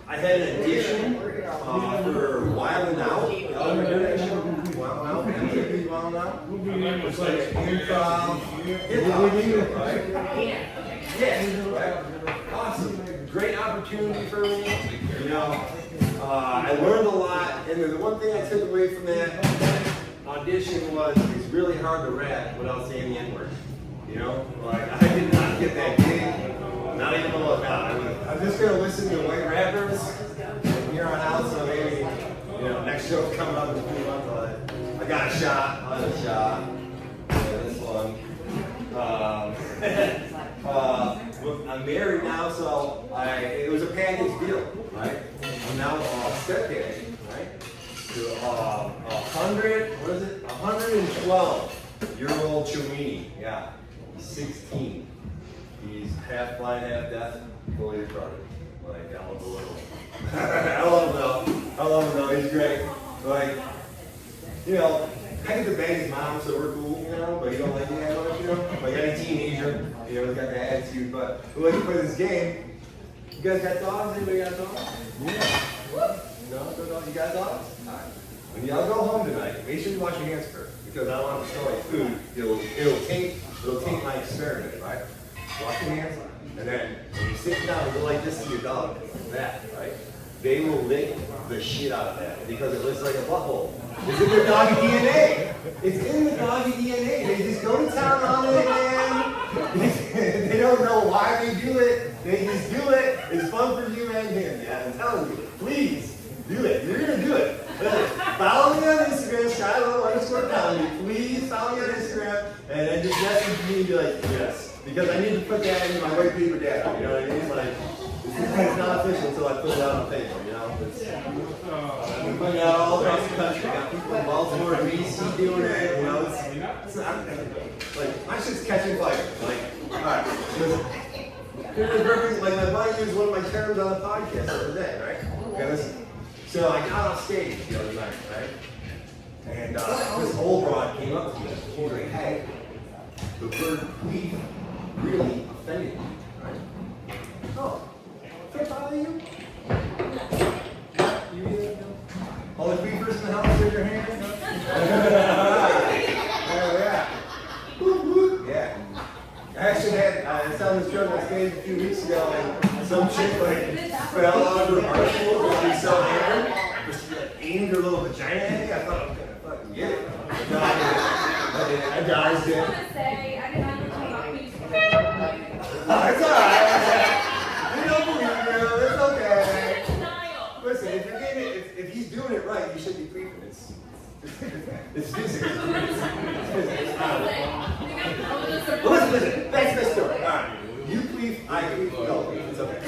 I had an audition for Wild 'N Out. Y'all ever heard that show? Wild 'N Out? MTV Wild 'N Out? It's like improv, hip-hop show, right? Yeah, right. Awesome. Great opportunity for me. You know, I learned a lot, and the one thing I took away from that audition was it's really hard to rap without saying the N-word. You know, like I did not get that gig. Not even a look out. I'm just gonna listen to white rappers from here on out. So maybe next show's coming up in a few months. I got a shot. I had a shot. Yeah, this one. I'm married now, so it was a package deal, right? I'm now a stepdad, right? To 112-year-old Chumini. Yeah, he's 16. He's half blind, half deaf, fully retarded. Like, I love the little. I love him though. He's great. Like, I get to bang his mom, so we're cool, but you don't like me that much, Like any teenager, he's got that attitude. But we're looking for this game. You guys got dogs? Anybody got dogs? Yeah. No, you got dogs? Alright. When y'all go home tonight, make sure you wash your hands first, because I don't want to throw like food. It'll taint my experiment, right? Wash your hands, and then when you sit down and go like this to your dog, that, right? They will lick the shit out of that because it looks like a butthole. It's in their doggy DNA. It's in the doggy DNA. They just go to town on it, man. They don't know why they do it. They just do it. It's fun for you and him. Yeah, I'm telling you. Please do it. You're gonna do it. Follow me on Instagram, Shiloh_comedy. Please follow me on Instagram, and then just message me and be like, yes. Because I need to put that into my white paper data, you know what I mean? Like, it's not official until I put it out on paper, I'm putting it out all across the country. I got people in Baltimore and DC doing it, it's not, like, my shit's catching fire. Like, alright, like my buddy used one of my terms on the podcast the other day, right? Okay, listen. So I got off stage the other night, right? And this old broad came up to me. She was like, hey, the word queef really offended me, right? Oh, can I bother you? You either? All the queefers in the house, raise your hand. Yeah. Yeah. I actually had, I was telling this joke on stage a few weeks ago, and some chick like fell out of her arsenal because she was so hammered. She like aimed her little vagina at me. I thought I was gonna fucking get it. But no, I didn't. I dodged it. I want to say, I did not know about me. Oh, it's alright. We don't believe you. It's okay. Listen, if you're getting it, if he's doing it right, you should be creeping. It's physics. It's physics. Well, listen. That's the story. Alright. You queef, I queef, no, it's okay.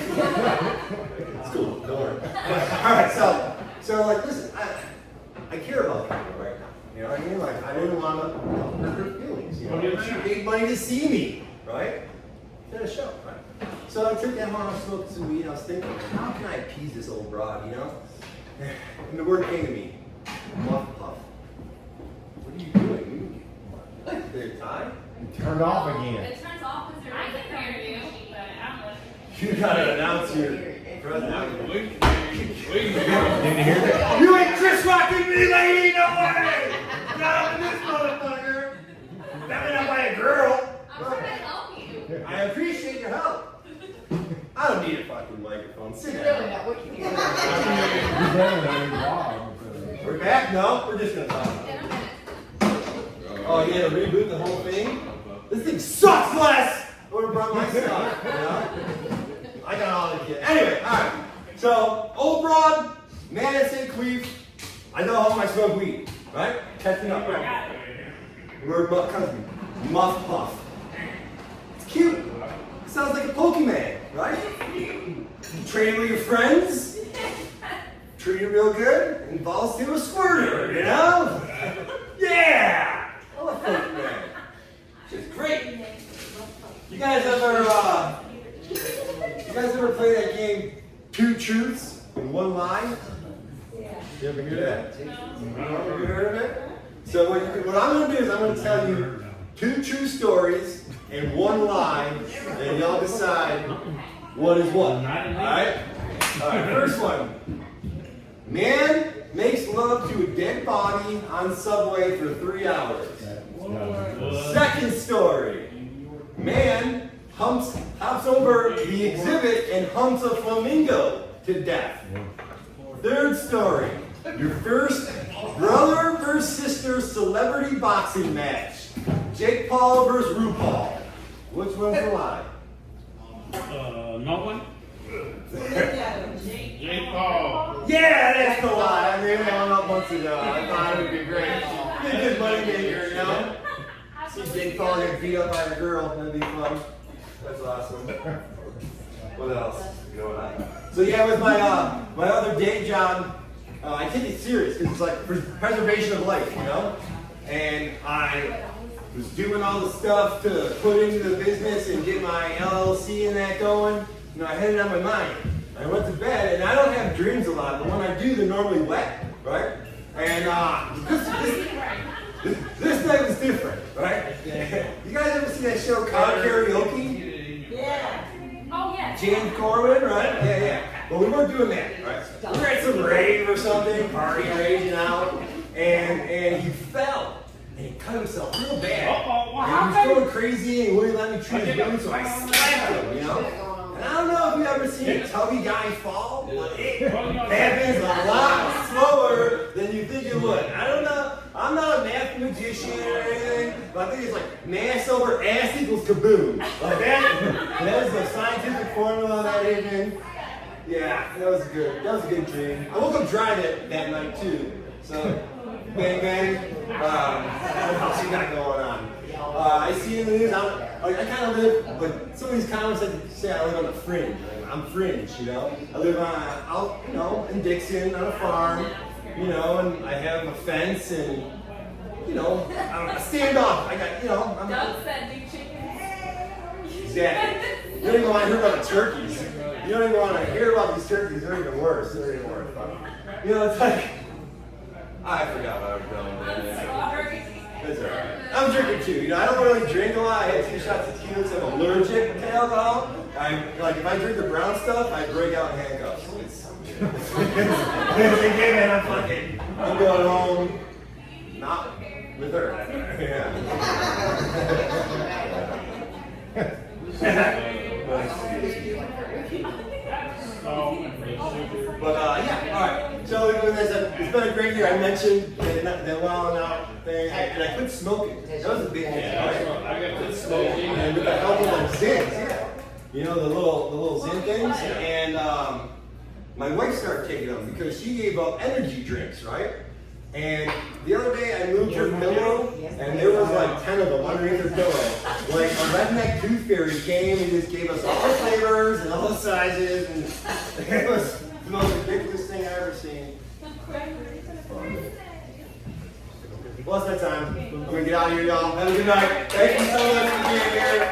It's cool, don't worry. Alright, so like listen, I care about people, right? You know what I mean? Like, I didn't want to hurt her feelings, you know? She paid money to see me, right? At a show, right? So I took that home, I smoked some weed, I was thinking, how can I appease this old broad, you know? And the word came to me, muff puff. What are you doing? They're tied? Turned off again. It turns off because I can hear you, but I'm listening. You gotta announce your presence. Didn't hear that? You ain't Chris rocking me, lady, no way! Not up in this motherfucker! Definitely not by a girl. I'm trying to help you. I appreciate your help. I don't need a fucking microphone. Sit down. We're back? No, we're just gonna talk. In a minute. Oh, you had to reboot the whole thing? This thing sucks less! I would have brought my stuff, you know? I got all the kids. Anyway, alright. So, Old Broad, man at St. Cleve, I go home, I smoke weed, right? Catching up, right? Word comes to me. Muff Puff. It's cute. It sounds like a Pokemon, right? You trade it with your friends, treat it real good, and balls to a squirter, you know? Yeah! I love Pokemon. It's great. You guys ever play that game, Two Truths in One Lie? You ever hear that? You ever heard of it? So what I'm going to do is I'm going to tell you 2 true stories and 1 lie, and y'all decide what is what. Alright? Alright, first one. Man makes love to a dead body on subway for 3 hours. Second story. Man hops over the exhibit and humps a flamingo to death. Third story. Your first brother versus sister celebrity boxing match. Jake Paul versus RuPaul. Which one's the lie? No one? Jake Paul. Yeah, that's the lie. I made that one up months ago. I thought it would be great. Be a good money maker, you know? See Jake Paul get beat up by a girl. That'd be fun. That's awesome. What else? So yeah, with my other day job, I take it serious because it's like preservation of life, you know? And I was doing all the stuff to put into the business and get my LLC and that going. You know, I had it on my mind. I went to bed, and I don't have dreams a lot, but when I do, they're normally wet, right? And this night was different, right? You guys ever see that show, Car Karaoke? Yeah. Oh, yes. James Corwin, right? Yeah. But we weren't doing that, right? We were at some rave or something, party raging out, and he fell. And he cut himself real bad. And he was going crazy and he wouldn't let me treat his wound, so I slapped him, you know? And I don't know if you've ever seen a tubby guy fall, but it happens a lot slower than you think it would. I don't know. I'm not a mathematician or anything, but I think it's like mass over ass equals kaboom. Like that is the scientific formula that evening. Yeah, that was good. That was a good dream. I woke up dry that night too. So, bang bang. What else you got going on? I see in the news. I kind of live, but some of these comments like say I live on the fringe. I'm fringe, you know. I live out, you know, in Dixon on a farm, you know, and I have a fence and, you know, I'm a standoff. I got, you know, Doug said big chickens. Exactly. You don't even want to hear about the turkeys. You don't even want to hear about these turkeys. They're even worse. They're even worse. You know, it's like, I forgot what I was going with. That's all right. I'm drinking too. You know, I don't really drink a lot. I had 2 shots of tequila because I'm allergic to alcohol. Like, if I drink the brown stuff, I break out in handcuffs. And I'm going home, not with her. Yeah. But yeah, all right. So it's been a great year. I mentioned the well and out thing, and I quit smoking. That was a big thing. I got quit smoking. And with the help of like Zins, you know, the little Zin things, and my wife started taking them because she gave up energy drinks, right? And the other day I moved her pillow, and there was like 10 of them underneath her pillow. Like a redneck tooth fairy came and just gave us all the flavors and all the sizes, and it was the most ridiculous thing I've ever seen. Well, that's my time. I'm gonna get out of here, y'all. Have a good night. Thank you so much for being here.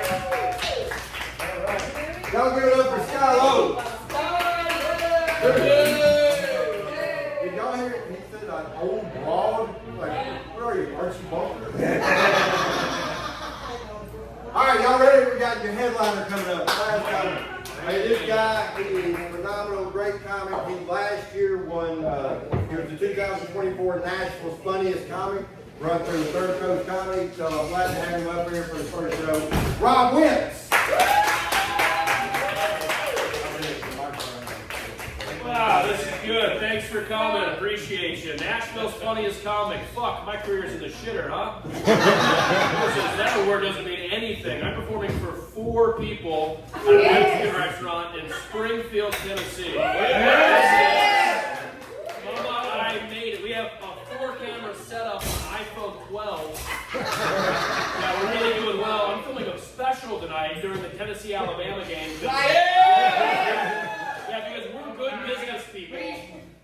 Y'all give it up for Sky Lowe. Did y'all hear it? He said an old broad. Like, what are you, Archie Bunker? All right, y'all ready? We got your headliner coming up. Last time. Hey, this guy, he is phenomenal, great comic. He last year won, he was the 2024 Nashville's Funniest Comic, run through the Third Coast Comedy, so I'm glad to have him up here for the first show. Rob Wentz. Wow, this is good. Thanks for coming. Appreciate you. Nashville's Funniest Comic. Fuck, my career's in the shitter, huh? That word doesn't mean anything. I'm performing for 4 people at a Mexican restaurant in Springfield, Tennessee. Mama, I made it. We have a 4-camera setup on iPhone 12. Yeah, we're really doing well. I'm filming a special tonight during the Tennessee-Alabama game. Yeah, because we're good business people.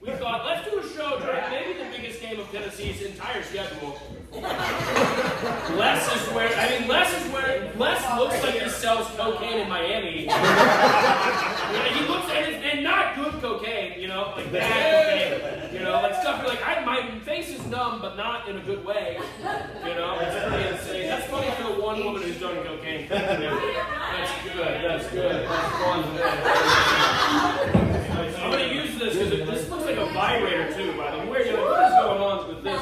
We thought, let's do a show during maybe the biggest game of Tennessee's entire schedule. Les looks like he sells cocaine in Miami. He looks, and not good cocaine, you know, like bad cocaine. You know, like stuff you're like, my face is numb, but not in a good way. You know, it's pretty insane. That's funny for the one woman who's done cocaine. That's good, that's good. That's fun. I'm going to use this because this looks like a vibrator too, by the way. You're like, what is going on with this?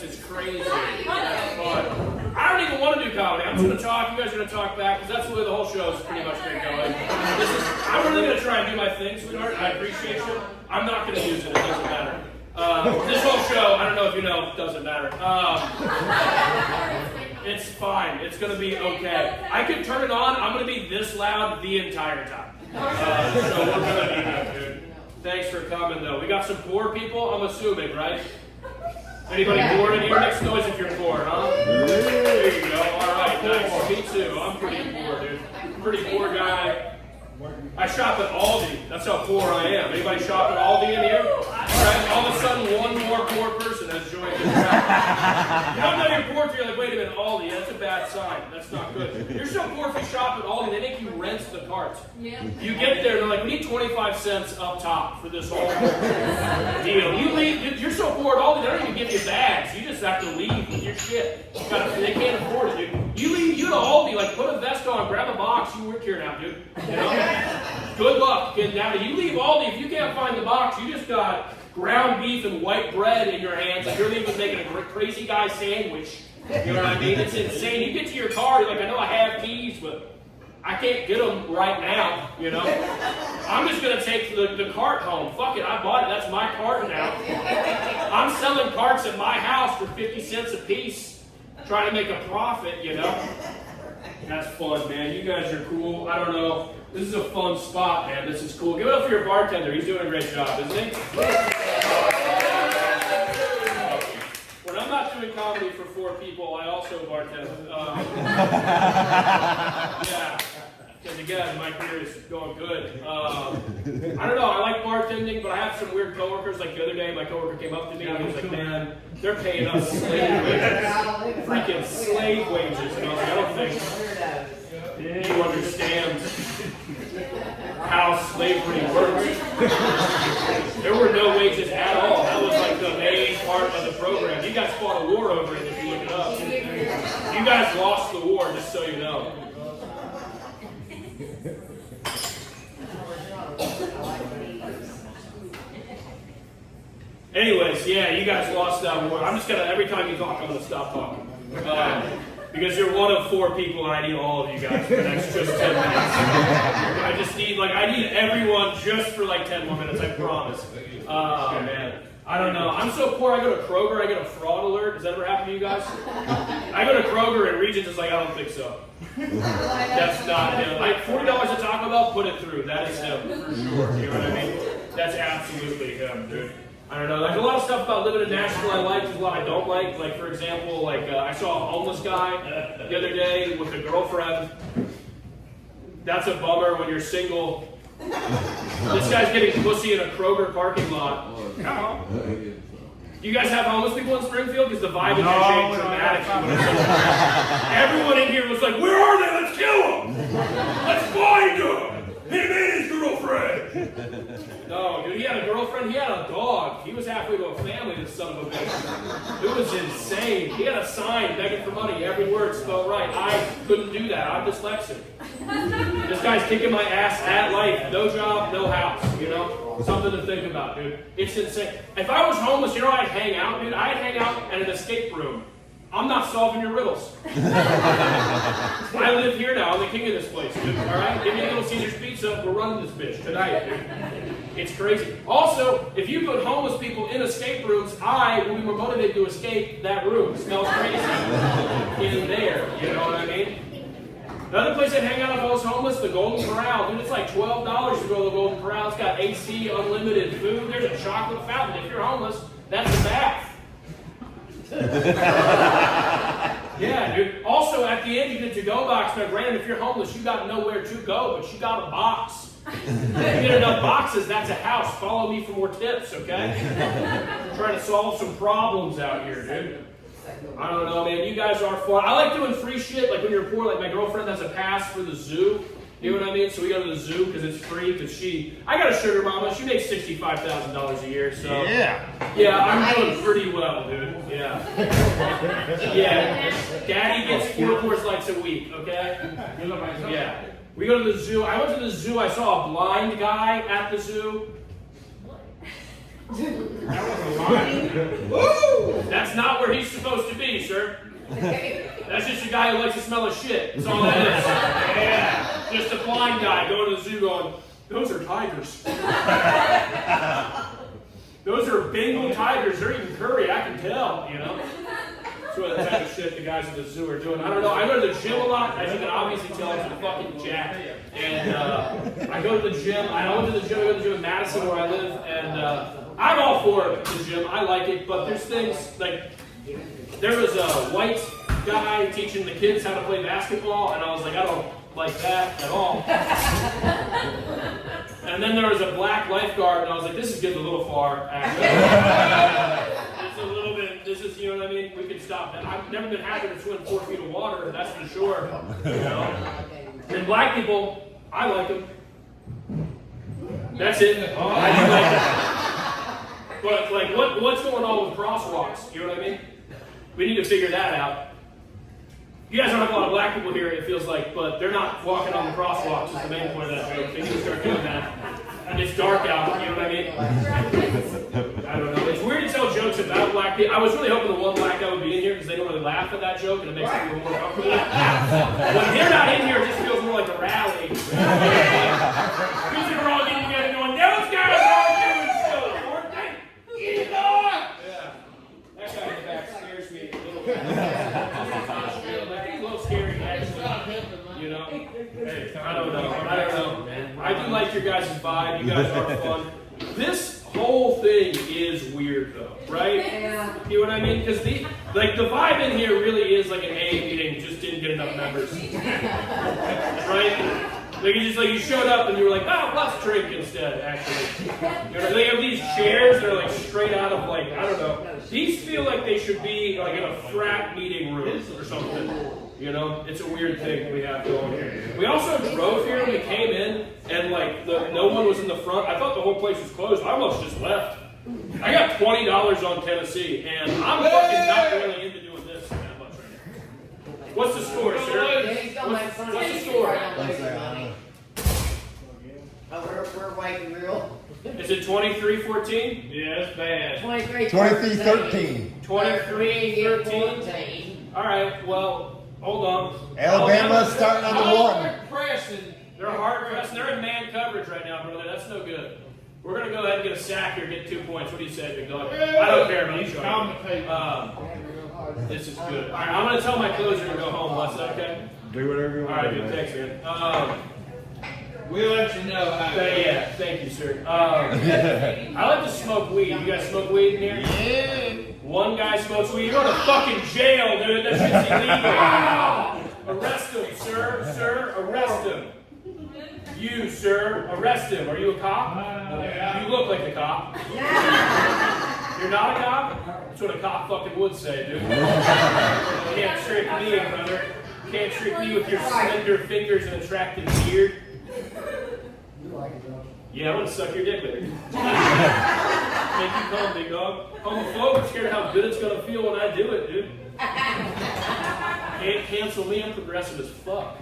This is crazy. That's fun. I don't even want to do comedy. I'm just going to talk. You guys are going to talk back because that's the way the whole show's pretty much been going. I'm really going to try and do my thing, sweetheart. I appreciate you. I'm not going to use it. It doesn't matter. This whole show, I don't know if you know, it doesn't matter. It's fine. It's going to be okay. I can turn it on. I'm going to be this loud the entire time. So we're going to be good, dude. Thanks for coming, though. We got some poor people, I'm assuming, right? Anybody poor in here? Make some noise if you're poor, huh? There you go. All right, nice. Me too. I'm pretty poor, dude. Pretty poor guy. I shop at Aldi. That's how poor I am. Anybody shop at Aldi in here? Right? All of a sudden, one more poor person has joined the crowd. You don't know you're poor until you're like, wait a minute, Aldi, that's a bad sign. That's not good. You're so poor if you shop at Aldi, they make you rent the carts. Yeah. You get there, they're like, we need 25 cents up top for this whole deal. You leave, you're so poor at Aldi, they don't even give you bags. You just have to leave with your shit. They can't afford it, dude. You leave, you to Aldi, like, put a vest on, grab a box, you work here now, dude. You know? Good luck getting down to you. Leave Aldi, if you can't find the box, you just got ground beef and white bread in your hands, and you're even making a crazy guy sandwich. You know what I mean? It's insane. You get to your car, you're like, I know I have keys, but I can't get them right now, you know? I'm just going to take the cart home. Fuck it, I bought it. That's my cart now. I'm selling carts at my house for 50 cents a piece, trying to make a profit, you know? That's fun, man. You guys are cool. I don't know. This is a fun spot, man. This is cool. Give it up for your bartender. He's doing a great job, isn't he? When I'm not doing comedy for 4 people, I also bartend. Yeah. Because again, my career is going good. I don't know, I like bartending, but I have some weird coworkers. Like the other day, my coworker came up to me and he was like, man, they're paying us slave wages. Freaking slave wages. And I was like, I don't think you understand how slavery works. There were no wages at all. That was like the main part of the program. You guys fought a war over it if you look it up. You guys lost the war, just so you know. Anyways, yeah, you guys lost that war. I'm just gonna, every time you talk, I'm gonna stop talking. Because you're one of 4 people and I need all of you guys for the next just 10 minutes. I just need, I need everyone just for 10 more minutes, I promise. Man. I don't know. I'm so poor, I go to Kroger, I get a fraud alert. Does that ever happen to you guys? I go to Kroger and Regents is like, I don't think so. That's not him. $40 at Taco Bell, put it through. That is him, for sure. You know what I mean? That's absolutely him, dude. I don't know. There's a lot of stuff about living in Nashville I like. There's a lot I don't like. Like, for example, I saw a homeless guy the other day with a girlfriend. That's a bummer when you're single. This guy's getting pussy in a Kroger parking lot. Do you guys have homeless people in Springfield? Because the vibe in here changed dramatically. Everyone in here was like, where are they? Let's kill them! Let's find them! Him and his girlfriend! No, dude, he had a girlfriend, he had a dog. He was halfway to a family, this son of a bitch. It was insane. He had a sign begging for money, every word spelled right. I couldn't do that, I'm dyslexic. This guy's kicking my ass at life. No job, no house, you know? Something to think about, dude. It's insane. If I was homeless, you know I'd hang out, dude? I'd hang out at an escape room. I'm not solving your riddles. I live here now. I'm the king of this place, dude. All right? Give me a Little Caesar's pizza. We're running this bitch tonight, dude. It's crazy. Also, if you put homeless people in escape rooms, I will be more motivated to escape that room. It smells crazy in there. You know what I mean? Another place I'd hang out if I was homeless, the Golden Corral. Dude, it's like $12 to go to the Golden Corral. It's got AC, unlimited food. There's a chocolate fountain. If you're homeless, that's a bath. Yeah, dude. Also, at the end, you get a to-go box. Now, granted, if you're homeless, you got nowhere to go, but you got a box. If you get enough boxes, that's a house. Follow me for more tips, okay? I'm trying to solve some problems out here, dude. I don't know, man. You guys are fun. I like doing free shit, like when you're poor. Like my girlfriend has a pass for the zoo. You know what I mean? So we go to the zoo because it's free. Because I got a sugar mama. She makes $65,000 a year. So yeah, I'm doing pretty well, dude. Yeah. Yeah. Daddy gets 4 Coors Lights a week. Okay. Yeah. We go to the zoo. I went to the zoo. I saw a blind guy at the zoo. That's not where he's supposed to be, sir. That's just a guy who likes to smell of shit. That's all that is. Yeah. Just a blind guy going to the zoo going, those are tigers. Those are Bengal tigers. They're eating curry, I can tell, you know. That's what the type of shit the guys at the zoo are doing. I don't know. I go to the gym a lot. As you can obviously tell, I'm a fucking jack. And I go to the gym. I went to the gym. I go to the gym in Madison where I live. And I'm all for the gym. I like it. But there's things like, there was a white guy teaching the kids how to play basketball. And I was like, I don't like that at all. And then there was a black lifeguard. And I was like, this is getting a little far, actually. It's a little bit, this is, you know what I mean? We can stop that. I've never been happy to swim 4 feet of water, that's for sure. You know? And black people, I like them. That's it. I do like that. But, like, what's going on with crosswalks? You know what I mean? We need to figure that out. You guys don't have a lot of black people here, it feels like, but they're not walking on the crosswalks is the main point of that joke. They need to start doing that. And it's dark out, you know what I mean? I don't know. It's weird to tell jokes about black people. I was really hoping the one black guy would be in here because they don't really laugh at that joke and it makes people more comfortable. When they're not in here, it just feels more like a rally. Because we're all getting together going, those guys are doing stuff, aren't they? Yeah. That guy in the back scares me a little bit. He's a little scary, actually. You know? Hey, I don't know. I do like your guys' vibe. You guys are fun. This whole thing is weird, though, right? Yeah. You know what I mean? Because the vibe in here really is like an AA meeting, just didn't get enough members, right? Like you showed up and you were like, oh, let's drink instead. Actually, you know, they have these chairs that are like straight out of like, I don't know. These feel like they should be like in a frat meeting room or something. You know, it's a weird thing we have going here. We also drove here and we came in and like no one was in the front. I thought the whole place was closed. I almost just left. I got $20 on Tennessee and I'm fucking not really into doing this that much right now. What's the score, sir? What's the score? We're white and real. Is it 23-14? Yeah, it's bad. 23-13. 23-13? All right, well, hold on. Alabama's starting on the one. Pressing. They're hard pressing. They're in man coverage right now, brother. That's no good. We're going to go ahead and get a sack here, get 2 points. What do you say, big dog? I don't care about you. This is good. All right, I'm going to tell my closer to go home. Is that okay? Do whatever you want. All right, good. Thanks, man. We'll let you know how. Yeah, thank you, sir. I like to smoke weed. You guys smoke weed in here? Yeah. One guy smokes weed. You're going to fucking jail, dude. That shit's illegal. Arrest him, sir. Sir, arrest him. You, sir, arrest him. Are you a cop? Yeah. You look like a cop. You're not a cop, that's what a cop fucking would say, dude. Can't trick me, brother. Can't trick me with your slender fingers and attractive beard. Yeah, I'm gonna suck your dick later. Make you come, big dog. Homophobe, I'm scared of how good it's gonna feel when I do it, dude. Can't cancel me, I'm progressive as fuck.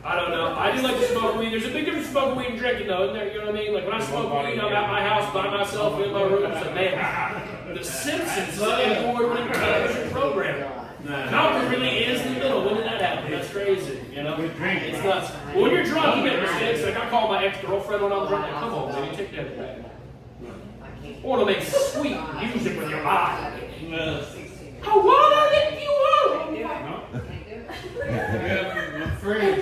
I don't know. I do like to smoke weed. There's a big difference smoking weed and drinking, though, isn't there? You know what I mean? Like when I smoke weed, I'm at my house by myself in my room. It's like, man, The Simpsons is an award-winning television program. Malcolm really is in the middle. When did that happen? That's crazy. You know, it's nuts. Well, when you're drunk, you make mistakes. Like I call my ex-girlfriend when I'm drunk. Like, come on, baby, take that back. I want to make sweet music with your eye. I wanna lick you up. I'm afraid. I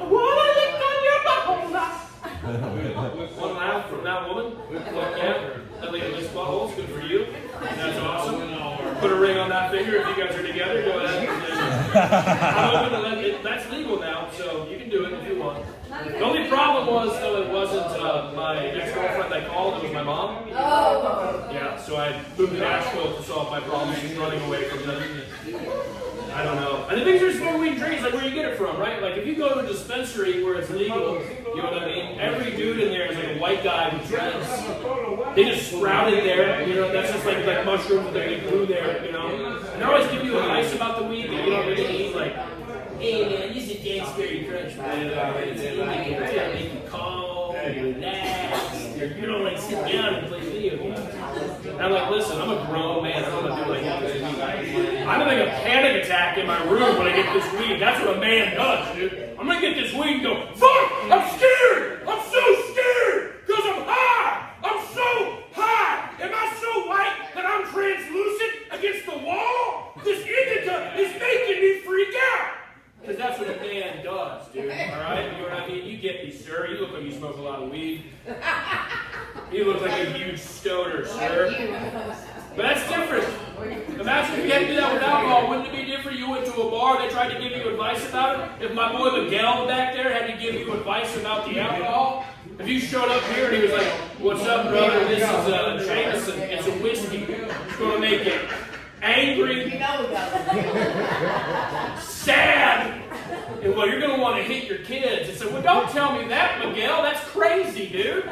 wanna lick on your butthole. One laugh from that woman. Fuck yeah. That lady licks buttholes. Good for you. That's awesome. Put a ring on that finger if you guys are together. Go ahead. I'm open to let that's legal now, so you can do it if you want. The only problem was, though, it wasn't my ex-girlfriend that called, it was my mom. Oh. Yeah, so I moved to Nashville to solve my problem. She's running away from them. I don't know. And the things are smoking weed and drinking, like where you get it from, right? Like if you go to a dispensary where it's legal, you know what I mean? Every dude in there is like a white guy with dreads. They just sprouted there, you know, that's just like mushrooms that they grew there, you know. And they're always giving you advice about the weed that you don't really need, like, hey man, use a dead scary crunch, man. It's gonna make you calm, relax. You don't like sit down and play video games. And I'm like, listen, I'm a grown man. I don't want to do like that. I'm having a panic attack in my room when I get this weed. That's what a man does, dude. I'm gonna get this weed and go, fuck! I'm scared! I'm so scared! Because I'm high! I'm so high! Am I so white that I'm translucent against the wall? This indica is making me freak out! Because that's what a man does, dude. Alright? You know what I mean? You get me, sir. You look like you smoke a lot of weed. You look like a huge stoner, sir. But that's different. Imagine if you had to do that with alcohol. Wouldn't it be different? You went to a bar, they tried to give you advice about it. If my boy Miguel back there had to give you advice about the alcohol, if you showed up here and he was like, what's up, brother? This is Jameson. It's a whiskey. It's going to make you angry, sad, and well, you're going to want to hit your kids. And so, well, don't tell me that, Miguel. That's crazy, dude.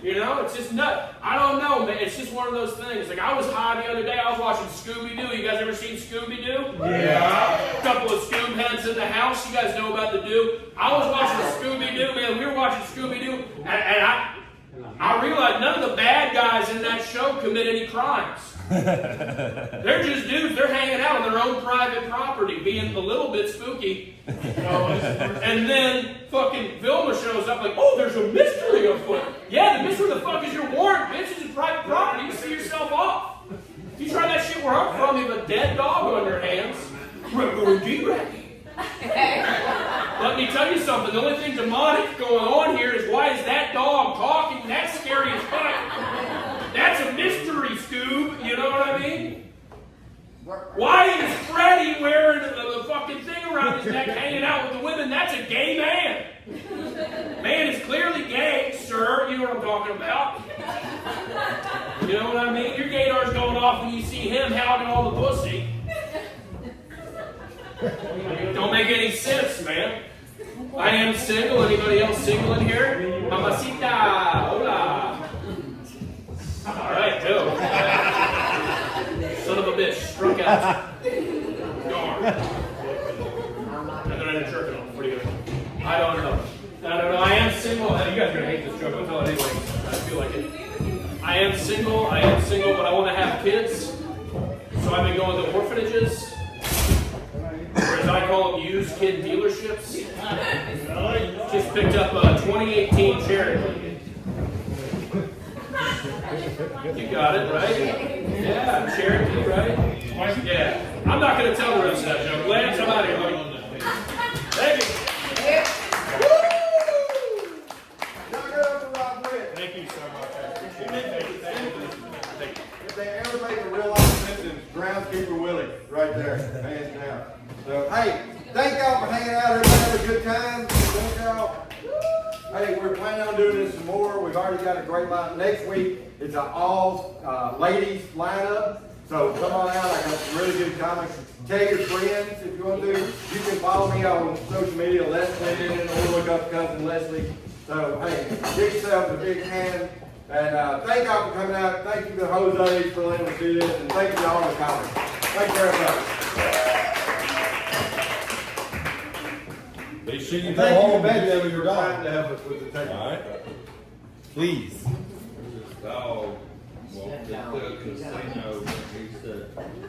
You know, it's just nuts. I don't know, man. It's just one of those things. Like, I was high the other day. I was watching Scooby-Doo. You guys ever seen Scooby-Doo? Yeah. A couple of Scoob heads in the house. You guys know about the Doo. I was watching Scooby-Doo, man. We were watching Scooby-Doo, and I realized none of the bad guys in that show commit any crimes. They're just dudes. They're hanging out on their own private property, being a little bit spooky. And then fucking Vilma shows up like, oh, there's a mystery afoot. Yeah, the mystery. Where the fuck is your warrant, bitch? It's private property. You see yourself off. If you try that shit where I'm from, you have a dead dog on your hands. Let me tell you something. The only thing demonic going on here is why is that dog talking? That's scary as fuck. That's a mystery, Scoob. You know what I mean? Why is Freddy wearing the fucking thing around his neck, hanging out with the women? That's a gay man. Man is clearly gay, sir. You know what I'm talking about. You know what I mean? Your gaydar's going off when you see him hounding all the pussy. Don't make any sense, man. I am single. Anybody else single in here? Mamacita. Hola. All right, go. Son of a bitch. Struck out. Darn. And then I had a jerking off. What are you going to do? I don't know. I am single. You guys are going to hate this joke. I'll tell it anyway. I feel like it. I am single, but I want to have kids. So I've been going to orphanages. Or as I call them, used kid dealerships. Just picked up a 2018 Cherokee. You got it, right? Yeah, Cherokee, right? Yeah. I'm not going to tell the rest of that joke. Lance, I'm out of here, buddy. Thank you. Thank you so much. Thank you. If they ever make a real life sentence, groundskeeper Willie, right there, hands down. So, hey, thank y'all for hanging out. Everybody have a good time. Thank y'all. Hey, we're planning on doing this some more. We've already got got a great lineup. Next week, it's an all ladies lineup. So come on out. I got some really good comics. Tell your friends if you want to. You can follow me on social media, Leslie, or look up Cousin Leslie. So, hey, give yourself a big hand. And thank y'all for coming out. Thank you to Jose for letting us do this. And thank you to all the comics. Thank you very much. They should you Thank go you, home Becky, and do for your trying dog. to help us with the technical. All right. Please. Dog walked into a casino and he said,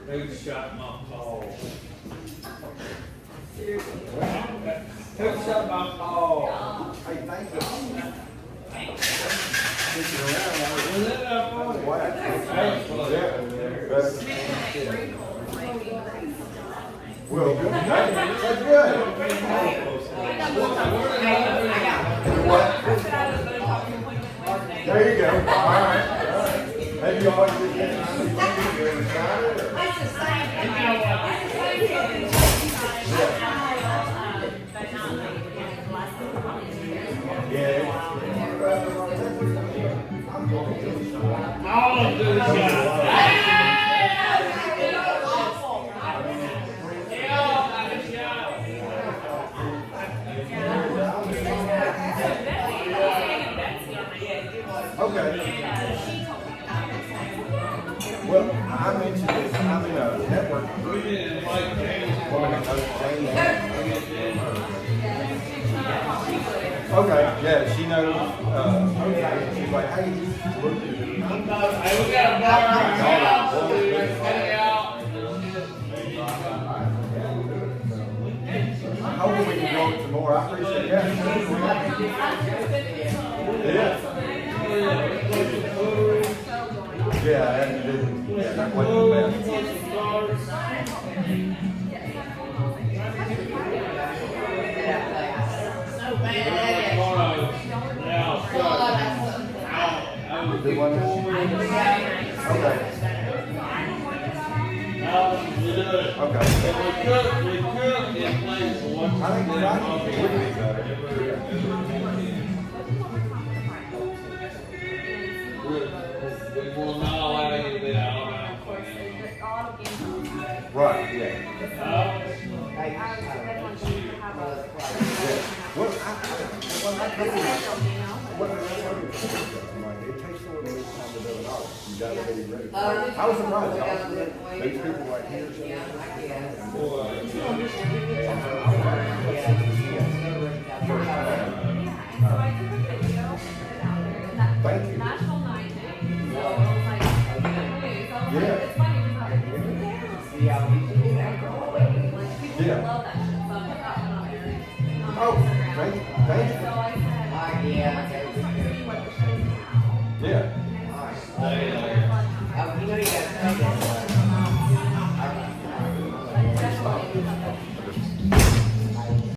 "Who shot my paw?" Who shot my paw? Hey, thank you. Was that up on it? Well, good. That's good. What? There you go. All right. Have you always been getting All of this Okay. Well, I mentioned this. I'm in a network. we didn't like James. Okay, yeah, she knows. Okay, she's like, hey, look at Hey, we got a bar on our house. Let's head out. hopefully we can go some more. I appreciate that. Yeah. Yeah, that wasn't the best. Good one. Okay. Okay. We cook in place for one. I think that would be better. We will not allow you to be out of Right, yeah. Well, I it takes more than this time to do it all. You gotta be ready. I was surprised, y'all. These people right here. Thank you. National Night Day. So it was like, Yeah. it's funny because like, who cares? Like, people Yeah. love that shit. So I put that one on there. Oh, thank you. So I said, let's start to see what the show's about. Yeah. And I said, Oh, you know you got to